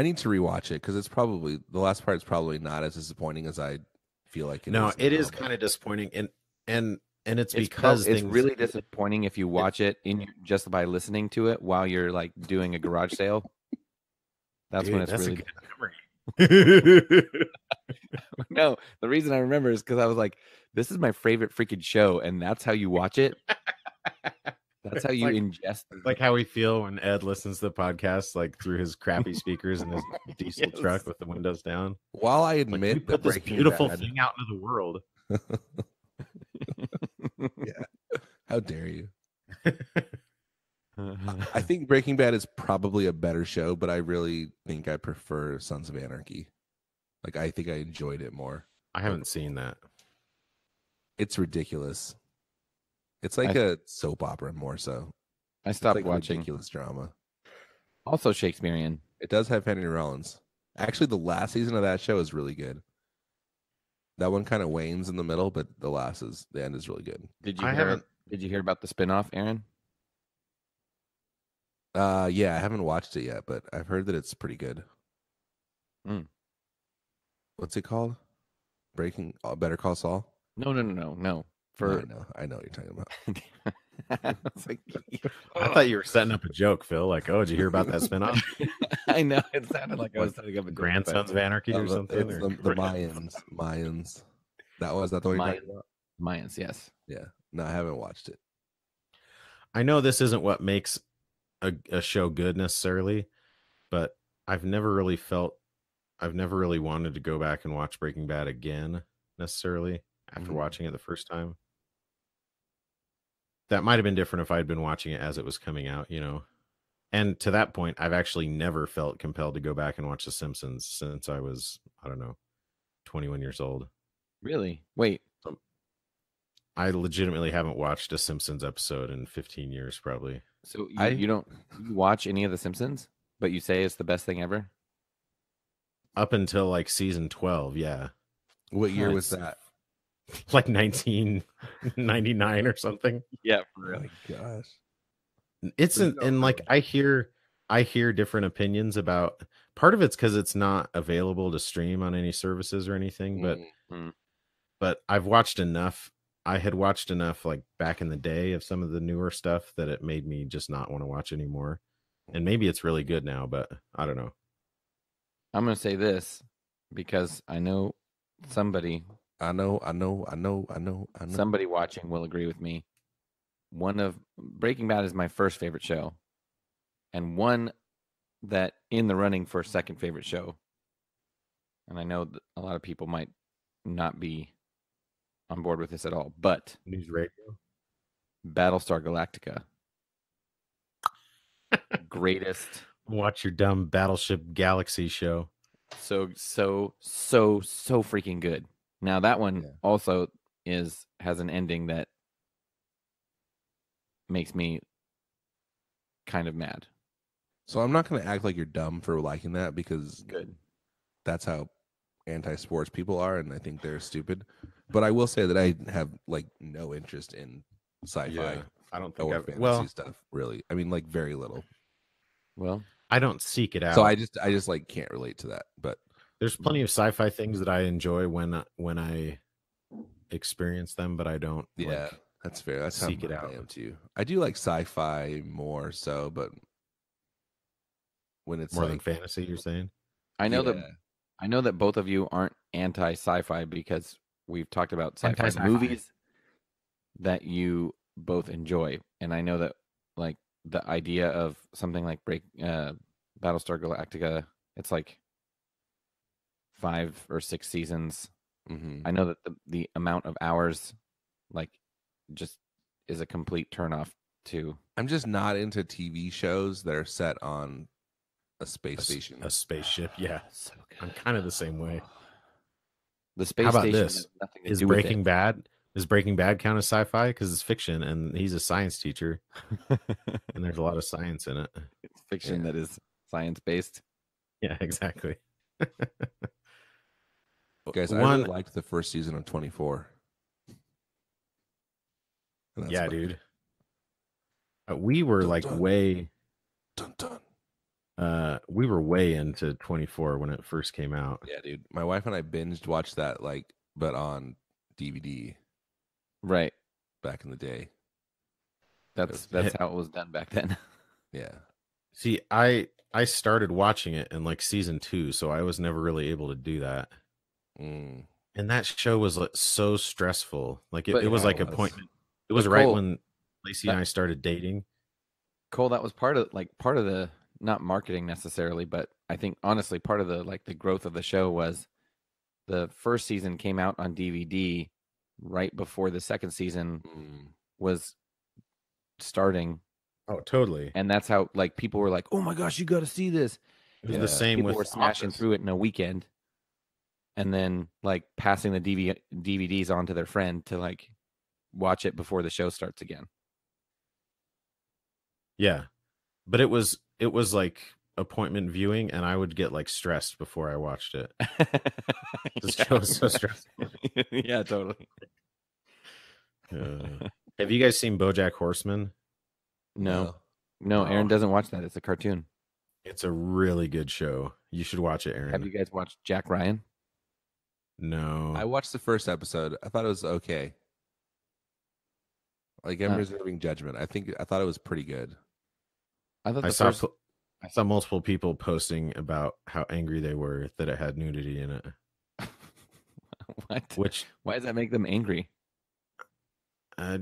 need to rewatch it because it's probably the last part is probably not as disappointing as I feel like it is.
No, it is kind of disappointing, and it's because
it's really disappointing if you watch it just by listening to it while you're like doing a garage sale. That's when it's really
good memory.
No, the reason I remember is because I was like, this is my favorite freaking show, and that's how you watch it. That's how you ingest.
Like how we feel when Ed listens to the podcast, like through his crappy speakers in his diesel truck with the windows down.
While I admit
like, put this beautiful thing out into the world.
Yeah. How dare you? I think Breaking Bad is probably a better show, but I really think I prefer Sons of Anarchy. Like, I think I enjoyed it more.
I haven't seen that.
It's ridiculous. It's like a soap opera more so.
I stopped
like
watching.
Ridiculous drama.
Also Shakespearean.
It does have Henry Rollins. Actually, the last season of that show is really good. That one kind of wanes in the middle, but the end is really good.
Did you hear about the spinoff, Aaron?
Yeah, I haven't watched it yet, but I've heard that it's pretty good. What's it called? Better Call Saul?
No.
I know what you're talking about.
I thought you were setting up a joke, Phil. Like, oh, did you hear about that spinoff?
I know. It sounded like I was setting up a
Grandsons of Anarchy or something.
The Mayans. That the one you're talking about?
Mayans, yes.
Yeah. No, I haven't watched it.
I know this isn't what makes a show good necessarily, but I've never really wanted to go back and watch Breaking Bad again necessarily after watching it the first time. That might have been different if I'd been watching it as it was coming out, you know. And to that point, I've actually never felt compelled to go back and watch The Simpsons since I was, 21 years old.
Really? Wait.
I legitimately haven't watched a Simpsons episode in 15 years, probably.
So you don't watch any of The Simpsons, but you say it's the best thing ever?
Up until like season 12, yeah.
What year was that?
Like 1999 or something.
Yeah, for real.
Oh my gosh.
And like I hear different opinions about. Part of it's because it's not available to stream on any services or anything, but I've watched enough. I had watched enough like back in the day of some of the newer stuff that it made me just not want to watch anymore. And maybe it's really good now, but I don't know.
I'm going to say this because I know somebody.
I know.
Somebody watching will agree with me. Breaking Bad is my first favorite show, and one that in the running for second favorite show. And I know that a lot of people might not be on board with this at all, but
News Radio,
Battlestar Galactica, greatest.
Watch your dumb Battleship Galaxy show.
So freaking good. Now that one also has an ending that makes me kind of mad.
So I'm not going to act like you're dumb for liking that because that's how anti-sports people are, and I think they're stupid. But I will say that I have like no interest in sci-fi.
Yeah, I don't think
or fantasy stuff really. I mean, like very little.
Well,
I don't seek it out.
So I just like can't relate to that. But
there's plenty of sci-fi things that I enjoy when I experience them, but I don't.
Yeah, that's fair. That's
seek
how
it out.
I am too. I do like sci-fi more so, but when it's
more than fantasy, you're saying?
I know that both of you aren't anti-sci-fi because we've talked about sci-fi movies that you both enjoy, and I know that like the idea of something like Battlestar Galactica, it's like 5 or 6 seasons. I know that the amount of hours like just is a complete turnoff too.
I'm just not into TV shows that are set on a space station.
A spaceship, yeah. So I'm kind of the same way.
The space
How about
station
this?
has nothing to
Is
do
Breaking
with it.
Bad? Does Breaking Bad count as sci-fi? Because it's fiction, and he's a science teacher, and there's a lot of science in it.
It's fiction that is science-based.
Yeah, exactly.
Guys, I really liked the first season of 24.
Yeah, dude. We were way into 24 when it first came out.
Yeah, dude. My wife and I binged watched that but on DVD.
Right.
Back in the day.
That's how it was done back then.
Yeah.
See, I started watching it in like season 2, so I was never really able to do that. And that show was so stressful. Like it was like a point. It was right when Lacey and I started dating.
Cole, that was part of the not marketing necessarily, but I think honestly part of the growth of the show was the first season came out on DVD right before the second season was starting,
Oh, totally.
And that's how like people were like, "Oh my gosh, you got to see this."
It was the same
people
with
were smashing
Office.
through it in a weekend, and then like passing the DVDs on to their friend to like watch it before the show starts again.
Yeah, but it was like appointment viewing, and I would get like stressed before I watched it. The show was so stressful.
Yeah, totally.
Have you guys seen BoJack Horseman?
No, Aaron doesn't watch that. It's a cartoon.
It's a really good show. You should watch it, Aaron.
Have you guys watched Jack Ryan?
No.
I watched the first episode. I thought it was okay. Like, I'm reserving judgment. I thought it was pretty good.
I saw multiple people posting about how angry they were that it had nudity in it.
What? Why does that make them angry?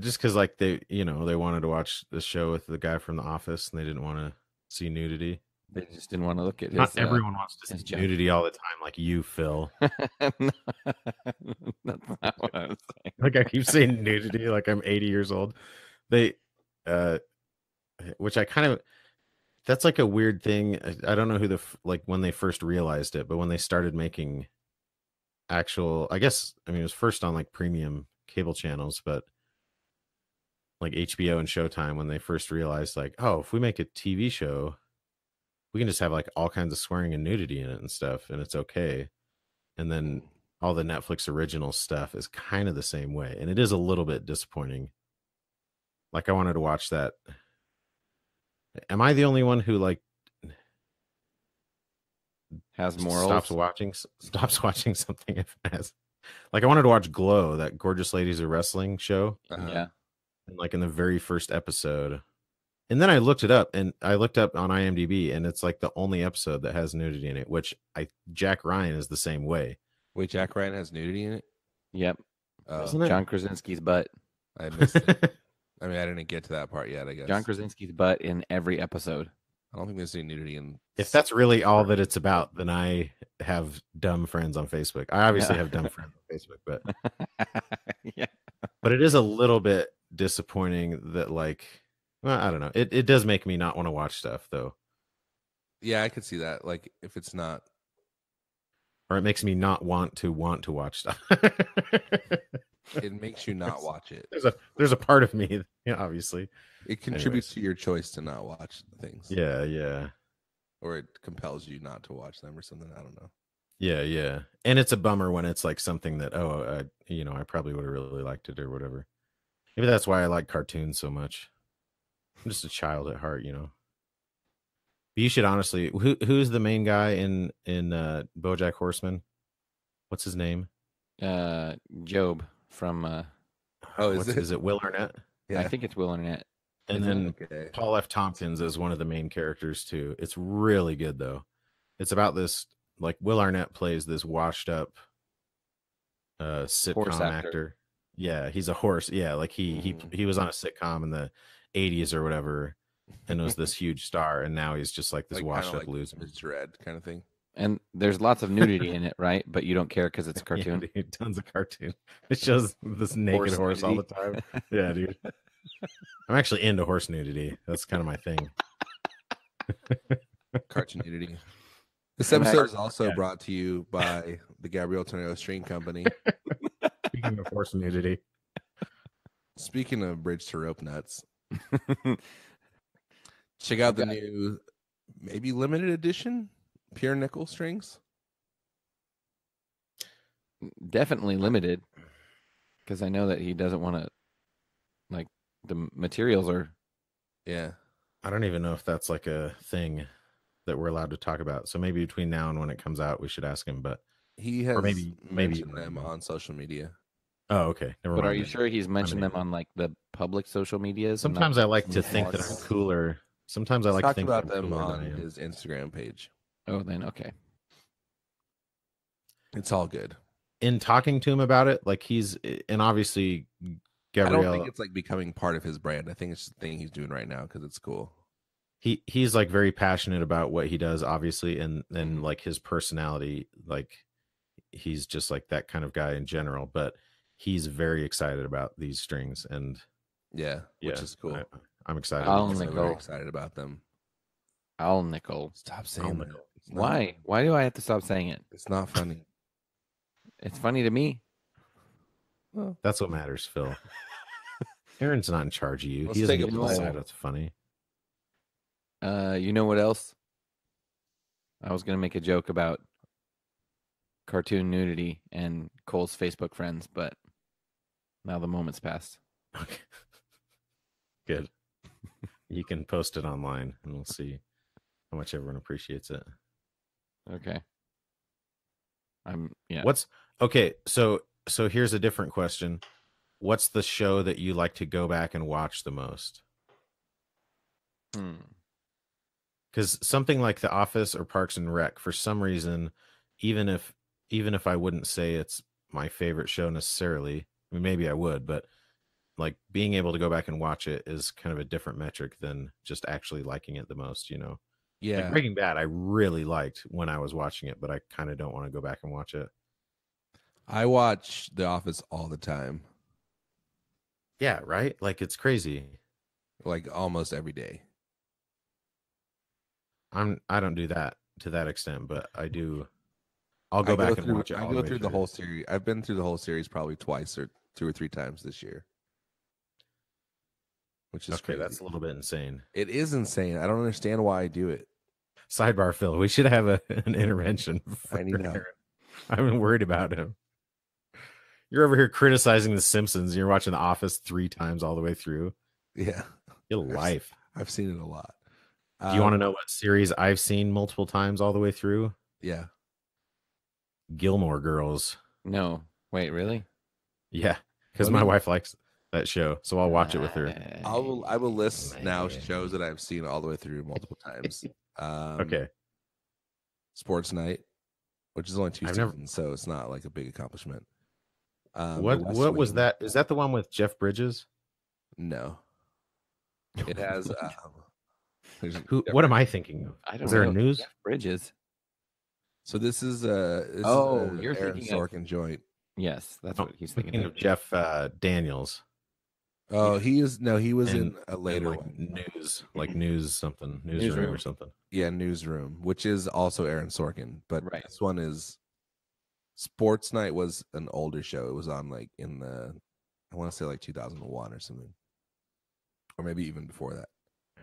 Just because, like, they wanted to watch the show with the guy from The Office, and they didn't want to see nudity.
They just didn't want to look at his.
Not everyone wants to see nudity all the time, like you, Phil.
That's not what I was saying.
Like, I keep saying nudity, like I'm 80 years old. Which I kind of. That's like a weird thing. I don't know who when they first realized it, but when they started making actual, I mean, it was first on like premium cable channels, but like HBO and Showtime, when they first realized like, oh, if we make a TV show, we can just have like all kinds of swearing and nudity in it and stuff, and it's okay. And then all the Netflix original stuff is kind of the same way, and it is a little bit disappointing. Like, I wanted to watch that. Am I the only one who like
has morals?
Stops watching something if it has. Like, I wanted to watch Glow, that Gorgeous Ladies of Wrestling show.
Yeah.
And like in the very first episode. And then I looked it up, and I looked up on IMDb, and it's like the only episode that has nudity in it, which Jack Ryan is the same way.
Wait, Jack Ryan has nudity in it?
Yep.
Isn't it?
John Krasinski's butt.
I missed it. I mean, I didn't get to that part yet, I guess.
John Krasinski's butt in every episode.
I don't think there's any nudity in.
If that's really all that it's about, then I have dumb friends on Facebook. I obviously have dumb friends on Facebook, but
yeah.
But it is a little bit disappointing that, like, well, I don't know. It does make me not want to watch stuff, though.
Yeah, I could see that. Like, if it's not,
or it makes me not want to watch stuff.
It makes you not watch it.
There's a part of me, obviously.
It contributes to your choice to not watch things.
Yeah.
Or it compels you not to watch them or something. I don't know.
Yeah. And it's a bummer when it's like something that, I probably would have really liked it or whatever. Maybe that's why I like cartoons so much. I'm just a child at heart, But you should honestly, who's the main guy in BoJack Horseman? What's his name?
Job from
is it Will Arnett?
Yeah. I think it's Will Arnett.
And then Paul F. Tompkins is one of the main characters too. It's really good though. It's about this, like, Will Arnett plays this washed up sitcom actor. Yeah, he's a horse. Yeah, like he was on a sitcom in the 80s or whatever, and was this huge star, and now he's just like this washed up loser.
Mr. Ed kind of thing.
And there's lots of nudity in it, right? But you don't care because it's a cartoon.
Yeah, dude, tons of cartoon. It shows this naked horse all the time. Yeah, dude. I'm actually into horse nudity. That's kind of my thing.
Cartoon nudity. This episode is also brought to you by the Gabriel Tornado String Company.
Speaking of horse nudity.
Speaking of bridge to rope nuts. Check out the new, maybe limited edition pure nickel strings.
Definitely limited, because I know that he doesn't want to, like, the materials are.
Yeah.
I don't even know if that's like a thing that we're allowed to talk about. So maybe between now and when it comes out, we should ask him. But
he has mentioned them on social media.
Oh, okay.
But are you sure he's mentioned them on like the public social medias?
Sometimes I like to think that I'm cooler. Sometimes I like to think
about them on his Instagram page.
Oh, then okay.
It's all good.
In talking to him about it, like and obviously Gabriel,
I don't think it's like becoming part of his brand. I think it's the thing he's doing right now because it's cool.
He's like very passionate about what he does, obviously, and like his personality, like he's just like that kind of guy in general. But he's very excited about these strings, and
which is cool.
I'm excited.
I'll
I'm
nickel.
very excited about them.
I'll nickel.
Stop saying that.
Why? Why do I have to stop saying it?
It's not funny.
It's funny to me.
Well, that's what matters, Phil. Aaron's not in charge of you.
Let's
He doesn't
take
get
a
to
poll.
decide what's funny.
You know what else? I was gonna make a joke about cartoon nudity and Cole's Facebook friends, but now the moment's passed.
Okay. Good. You can post it online, and we'll see how much everyone appreciates it.
Okay.
What's okay? So here's a different question. What's the show that you like to go back and watch the most? Because something like The Office or Parks and Rec, for some reason, even if I wouldn't say it's my favorite show necessarily, I mean, maybe I would, but like being able to go back and watch it is kind of a different metric than just actually liking it the most, you know?
Yeah.
Like Breaking Bad, I really liked when I was watching it, but I kind of don't want to go back and watch it.
I watch The Office all the time.
Yeah, right? Like it's crazy.
Like almost every day.
I don't do that to that extent, but I do. I'll go back and watch it.
I go through the whole series. I've been through the whole series probably twice or 2 or 3 times this year. Which is crazy.
That's a little bit insane.
It is insane. I don't understand why I do it.
Sidebar, Phil. We should have an intervention.
I need help.
I've been worried about him. You're over here criticizing The Simpsons. And you're watching The Office 3 times all the way through.
Yeah.
Your life.
I've seen it a lot.
Do you want to know what series I've seen multiple times all the way through?
Yeah.
Gilmore Girls.
No. Wait, really?
Yeah. Because my wife likes that show, so I'll watch it with her.
I will list now shows that I've seen all the way through multiple times.
Okay.
Sports Night, which is only 2 seasons, so it's not like a big accomplishment.
What was that? Is that the one with Jeff Bridges?
No. It has
what am I thinking of?
I don't know.
Is there a news?
Jeff Bridges.
So this is
you're
Aaron
thinking
Sorkin joint.
Yes, that's what he's
Thinking
thinking
of Jeff Daniels.
Oh, he was in a later
one. Newsroom or something.
Yeah, Newsroom, which is also Aaron Sorkin, but
Right.
This one is Sports Night was an older show. It was on like in the I want to say like 2001 or something. Or maybe even before that.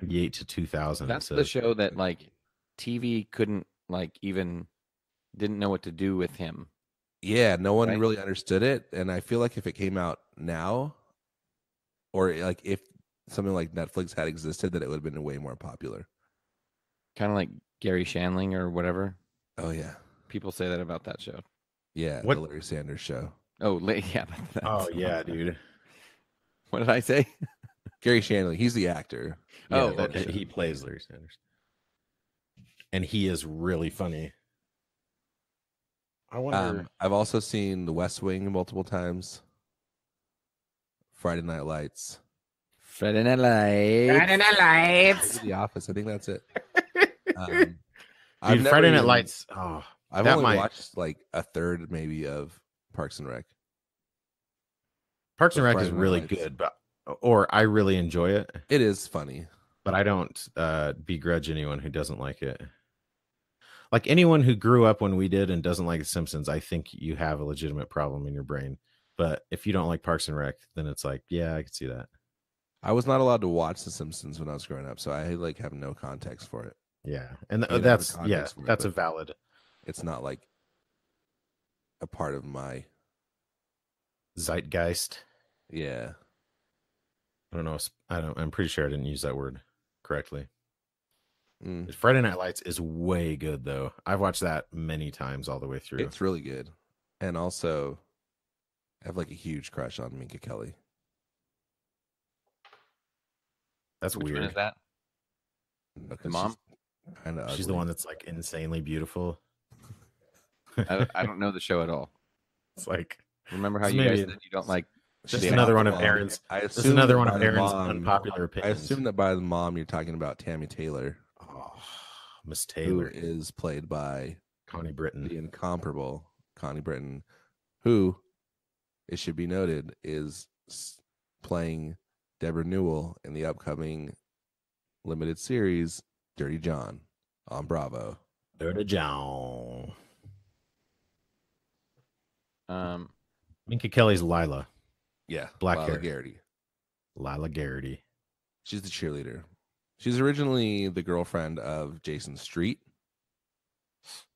98 to 2000.
That's the show that like TV couldn't like even didn't know what to do with him.
Yeah, no one really understood it, and I feel like if it came out now, or like if something like Netflix had existed, that it would have been way more popular.
Kind of like Gary Shandling or whatever.
Oh yeah,
people say that about that show.
Yeah, the Larry Sanders Show.
Oh yeah.
Oh yeah, dude.
What did I say?
Gary Shandling. He's the actor.
Yeah, he plays Larry Sanders, and he is really funny. I wonder.
I've also seen The West Wing multiple times. Friday Night Lights.
Friday Night Lights.
The Office. I think that's it.
Dude, Friday Night Lights. Oh,
I've only watched like a third maybe of Parks and Rec.
Parks and Rec is really good, or I really enjoy it.
It is funny,
but I don't begrudge anyone who doesn't like it. Like anyone who grew up when we did and doesn't like The Simpsons, I think you have a legitimate problem in your brain. But if you don't like Parks and Rec, then it's like, yeah, I can see that.
I was not allowed to watch The Simpsons when I was growing up, so I like have no context for it.
Yeah, and that's a valid.
It's not like a part of my
zeitgeist.
Yeah,
I don't know. I'm pretty sure I didn't use that word correctly. Friday Night Lights is way good, though. I've watched that many times all the way through.
It's really good, and also I have like a huge crush on Minka Kelly.
That's
Which
weird.
one is that? The mom?
She's the one that's like insanely beautiful.
I don't know the show at all.
It's like,
remember how you guys said you don't like.
Just another one of Aaron's. Just another one of Aaron's unpopular opinions.
I assume that by the mom you're talking about Tammy Taylor.
Oh, Miss Taylor,
who is played by
Connie Britton,
the incomparable Connie Britton, who, it should be noted, is playing Deborah Newell in the upcoming limited series Dirty John on Bravo.
Dirty John. Minka Kelly's Lila.
Yeah,
black
Lila
hair.
Garrity.
Lila Garrity.
She's the cheerleader. She's originally the girlfriend of Jason Street,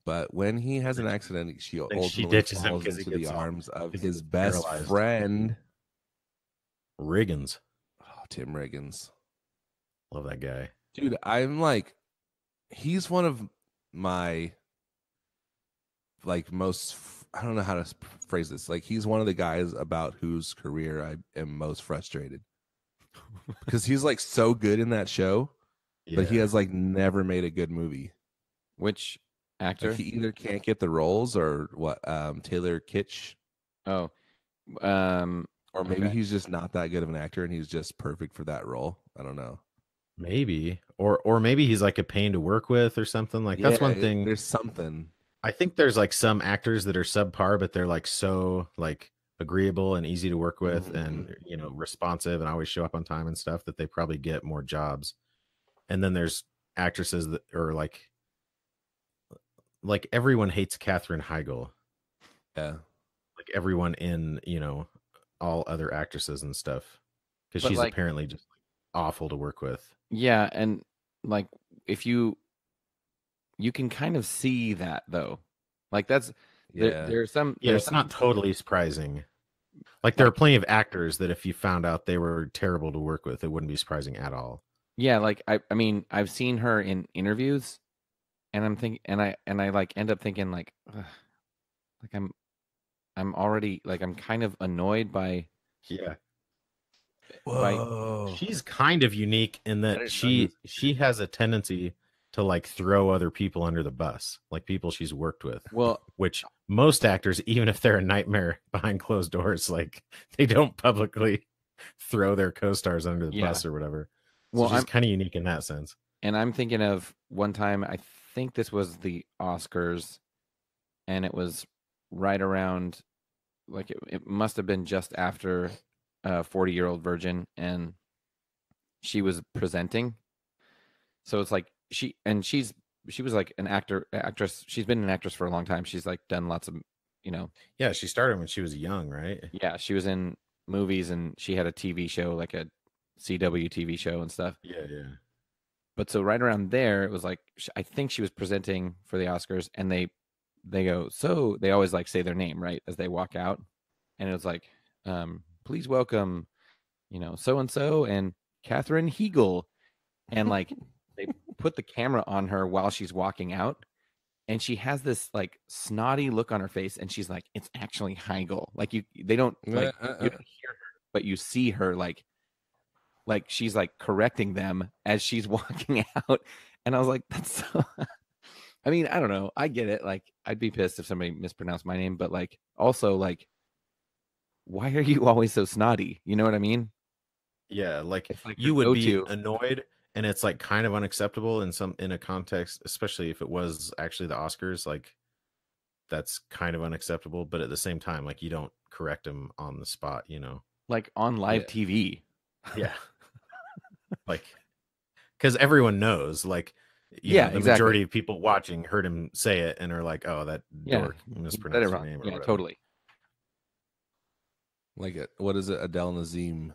but when he has an accident, she ultimately
ditches him
falls
because
into
he
the
gets
arms of
because
his
he's
best
paralyzed.
friend,
Riggins.
oh, Tim Riggins.
Love that guy.
Dude, I'm like, he's one of my like most, I don't know how to phrase this. Like, he's one of the guys about whose career I am most frustrated because he's like so good in that show, but he has like never made a good movie.
Which actor?
Like, he either can't get the roles or what? Taylor Kitsch.
Oh,
or maybe he's just not that good of an actor and he's just perfect for that role. I don't know.
Maybe, or maybe he's like a pain to work with or something. Like that's one thing.
There's something.
I think there's like some actors that are subpar, but they're like so like agreeable and easy to work with, and responsive and always show up on time and stuff that they probably get more jobs. And then there's actresses that are like everyone hates Katherine Heigl.
Yeah,
like everyone in all other actresses and stuff, because she's apparently just awful to work with.
Yeah, and like if you can kind of see that though, like that's there's some
it's not totally surprising. Like there are plenty of actors that if you found out they were terrible to work with, it wouldn't be surprising at all.
Yeah, like I mean I've seen her in interviews, and I'm thinking, and I like end up thinking like I'm already like I'm kind of annoyed by
Whoa. She's kind of unique in that she has a tendency to like throw other people under the bus, like people she's worked with.
Well,
which most actors, even if they're a nightmare behind closed doors, like they don't publicly throw their co-stars under the bus or whatever. So well, she's kind of unique in that sense.
And I'm thinking of one time, I think this was the Oscars, and it was right around, like it must have been just after 40-Year-Old Virgin, and she was presenting. So it's like she was like an actress. She's been an actress for a long time. She's like done lots of,
Yeah, she started when she was young, right?
Yeah, she was in movies, and she had a TV show, like a CW TV show and stuff.
Yeah.
But so right around there, it was like I think she was presenting for the Oscars, and they go, so they always like say their name right as they walk out, and it was like, please welcome, so and so and Katherine Heigl, and like they put the camera on her while she's walking out, and she has this like snotty look on her face, and she's like, it's actually Heigl. Like they don't like you don't hear her, but you see her like she's like correcting them as she's walking out, and I was like, that's so. I mean, I don't know. I get it. Like, I'd be pissed if somebody mispronounced my name, but like, also like, why are you always so snotty? You know what I mean?
Yeah, like you would be annoyed, and it's like kind of unacceptable in a context, especially if it was actually the Oscars. Like, that's kind of unacceptable, but at the same time, like you don't correct them on the spot,
like on live TV.
Yeah. Like, because everyone knows, like, the majority of people watching heard him say it and are like, "Oh, that dork mispronounced your name." Or whatever.
Totally.
Like it. What is it? Adele Nazim.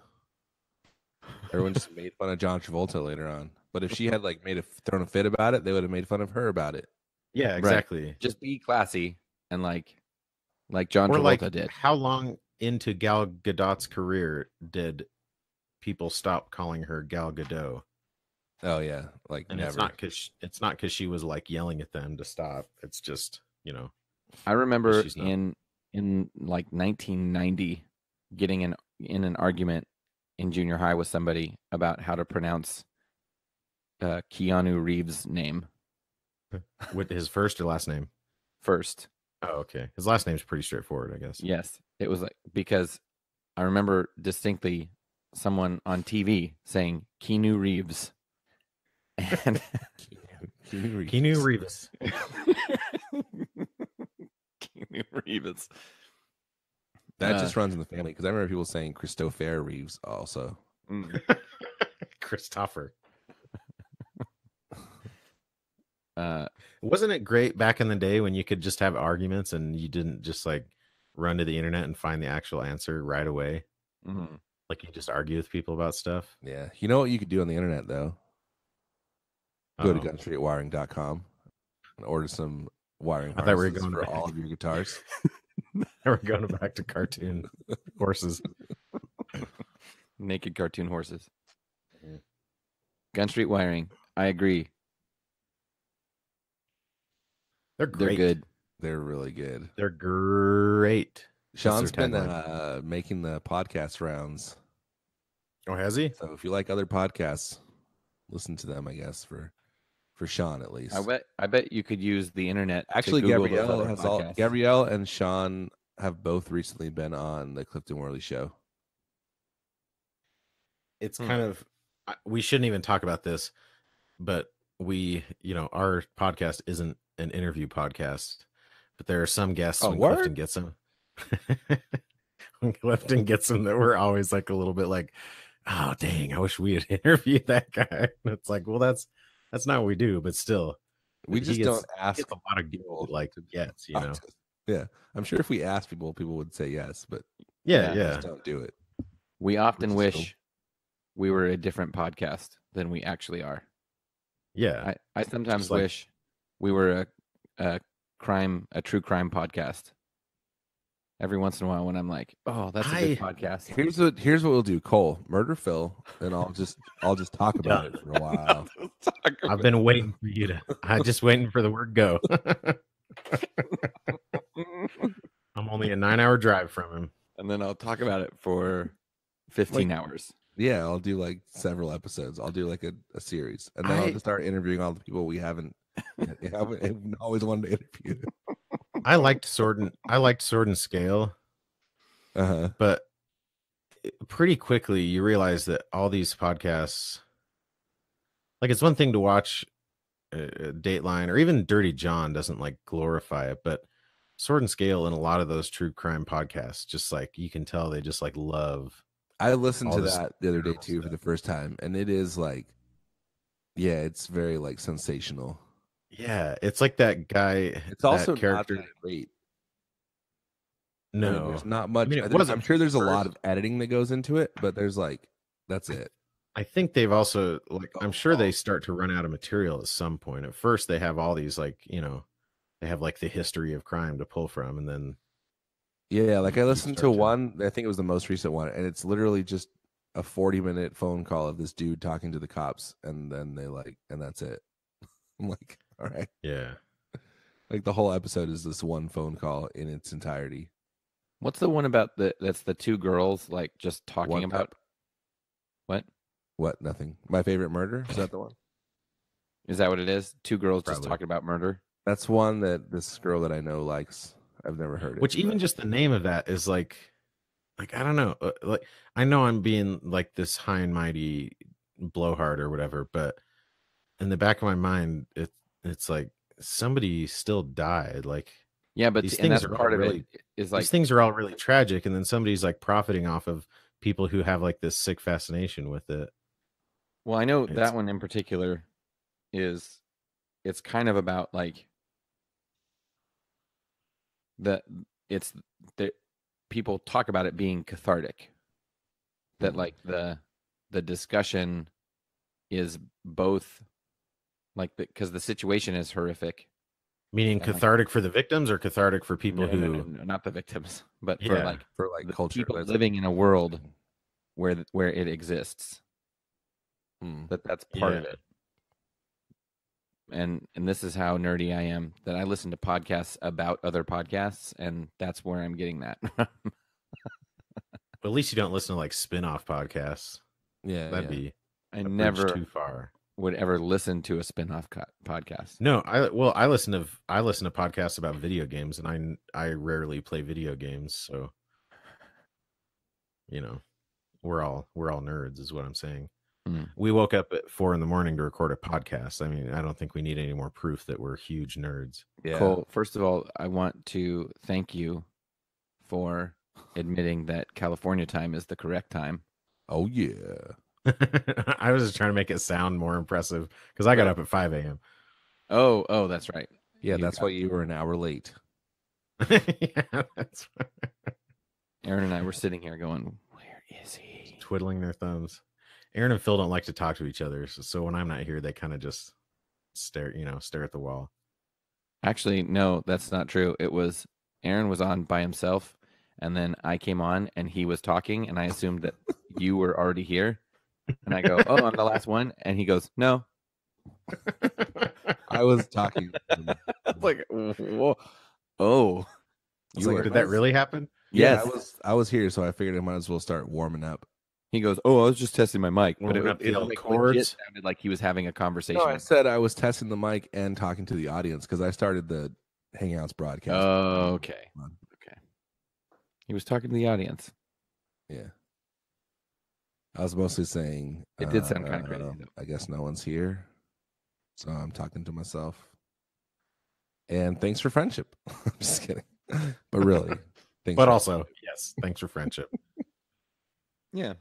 Everyone just made fun of John Travolta later on, but if she had like thrown a fit about it, they would have made fun of her about it.
Yeah, exactly.
Right. Just be classy and like John Travolta did.
How long into Gal Gadot's career did people stop calling her Gal Gadot?
Oh yeah, like
and
never.
It's not because she was like yelling at them to stop. It's just
I remember in like 1990 getting in an argument in junior high with somebody about how to pronounce Keanu Reeves' name.
With his first or last name?
First.
Oh, okay. His last name's pretty straightforward, I guess.
Yes, it was like, because I remember distinctly someone on TV saying Keanu Reeves. And
Keanu Reeves.
Keanu Reeves.
That just runs in the family, because I remember people saying Christopher Reeves also.
Christopher. Wasn't it great back in the day when you could just have arguments and you didn't just like run to the internet and find the actual answer right away?
Mm-hmm.
Like you just argue with people about stuff.
Yeah. You know what you could do on the internet though? Go to gunstreetwiring.com and order some wiring harnesses for all of your guitars.
We're going back to cartoon horses.
Naked cartoon horses. Mm-hmm. Gun Street Wiring. I agree.
They're great.
They're good.
They're really good.
They're great.
Sean's been making the podcast rounds.
Oh, has he?
So if you like other podcasts, listen to them, I guess, for Sean at least.
I bet you could use the internet.
Actually, Gabrielle and Sean have both recently been on the Clifton Worley show.
It's kind of, we shouldn't even talk about this, but our podcast isn't an interview podcast, but there are some guests when Clifton gets them. When Clifton gets them, that we're always like a little bit like, oh dang, I wish we had interviewed that guy. And it's like, well, that's not what we do, but still,
we just don't ask
a lot of people like yes,
Yeah, I'm sure if we asked people would say yes, but
yeah,
just don't do it.
We often wish we were a different podcast than we actually are.
Yeah,
I sometimes wish we were a true crime podcast. Every once in a while, when I'm like, "Oh, that's a good podcast."
Here's what we'll do, Cole, murder Phil, and I'll just talk about it for a while.
I've been waiting for you to. I'm just waiting for the word go. I'm only a 9-hour drive from him,
and then I'll talk about it for 15 hours.
Yeah, I'll do like several episodes. I'll do like a series, and then I'll just start interviewing all the people we haven't always wanted to interview.
I liked Sword and Scale, but pretty quickly you realize that all these podcasts, like it's one thing to watch Dateline or even Dirty John doesn't like glorify it, but Sword and Scale and a lot of those true crime podcasts, just like you can tell they just like love.
I listened to that the other day too for the first time, and it is like, yeah, it's very like sensational.
Yeah, it's like that guy.
It's also
character.
Not that great.
No,
I mean, there's not much. I'm sure there's a lot of editing that goes into it, but there's like, that's it.
I think they've also I'm sure they start to run out of material at some point. At first, they have all these they have like the history of crime to pull from, and then
yeah, like I listened to one. I think it was the most recent one, and it's literally just a 40-minute phone call of this dude talking to the cops, and then and that's it. I'm like, all right.
Yeah.
Like the whole episode is this one phone call in its entirety.
What's the one about that's the two girls like just talking about what?
What? Nothing. My Favorite Murder? Is that the one?
Is that what it is? Two girls just talking about murder?
That's one that this girl that I know likes. I've never heard it.
Which even just the name of that is like I don't know. Like I know I'm being like this high and mighty blowhard or whatever, but in the back of my mind, it's like somebody still died. Like
yeah, but
these things are part of it. Is like these things are all really tragic, and then somebody's like profiting off of people who have like this sick fascination with it.
Well, I know that one in particular it's kind of about like people talk about it being cathartic. That like the discussion is both like because the situation is horrific.
Meaning cathartic for the victims or cathartic for people
no, not the victims, but for like culture, people living in a world where it exists. That's part of it. And this is how nerdy I am, that I listen to podcasts about other podcasts, and that's where I'm getting that.
But at least you don't listen to like spin-off podcasts.
Yeah,
that'd be
never
too far.
Would ever listen to a spin-off podcast.
No, I listen to podcasts about video games, and I rarely play video games, so we're all nerds, is what I'm saying. We woke up at 4 a.m. to record a podcast. I mean, I don't think we need any more proof that we're huge nerds.
Yeah. Cole, first of all, I want to thank you for admitting that California time is the correct time.
Oh yeah.
I was just trying to make it sound more impressive because I got up at 5 a.m.
Oh, that's right.
Yeah, that's why you were an hour late.
Yeah, that's right.
Aaron and I were sitting here going, "Where is he?"
Twiddling their thumbs. Aaron and Phil don't like to talk to each other, so when I'm not here, they kind of just stare at the wall.
Actually, no, that's not true. It was Aaron was on by himself, and then I came on and he was talking, and I assumed that you were already here. And I go, "Oh, I'm the last one," and he goes, "No."
I was talking.
Like, whoa. Oh,
did that really happen?
Yes.
Yeah, I was here, so I figured I might as well start warming up.
He goes, "Oh, I was just testing my mic," but
Warming up
it
the
like
chords.
legit sounded like he was having a conversation.
No, I said I was testing the mic and talking to the audience because I started the Hangouts broadcast.
Oh, okay. Okay. He was talking to the audience.
Yeah. I was mostly saying
it did sound kind of crazy.
I guess no one's here, so I'm talking to myself. And thanks for friendship. I'm just kidding, but really, thanks.
But also, yes, thanks for friendship.
Yeah,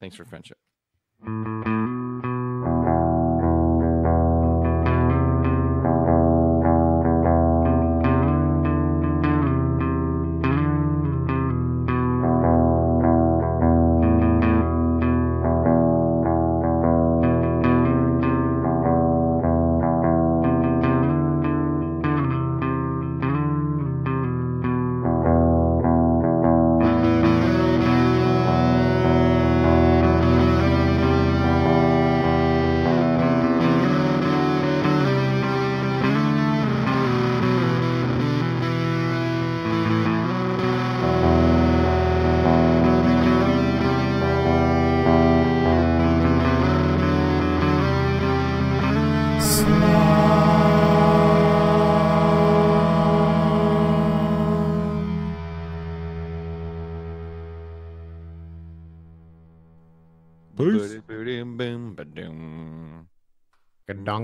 thanks for friendship.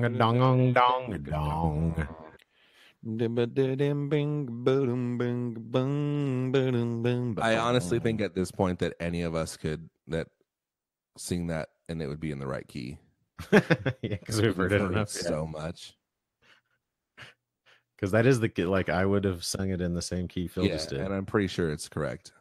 Dong.
I honestly think at this point that any of us could sing that and it would be in the right key.
Yeah, because we've heard it enough
so much.
Because that is I would have sung it in the same key Phil just did,
and I'm pretty sure it's correct.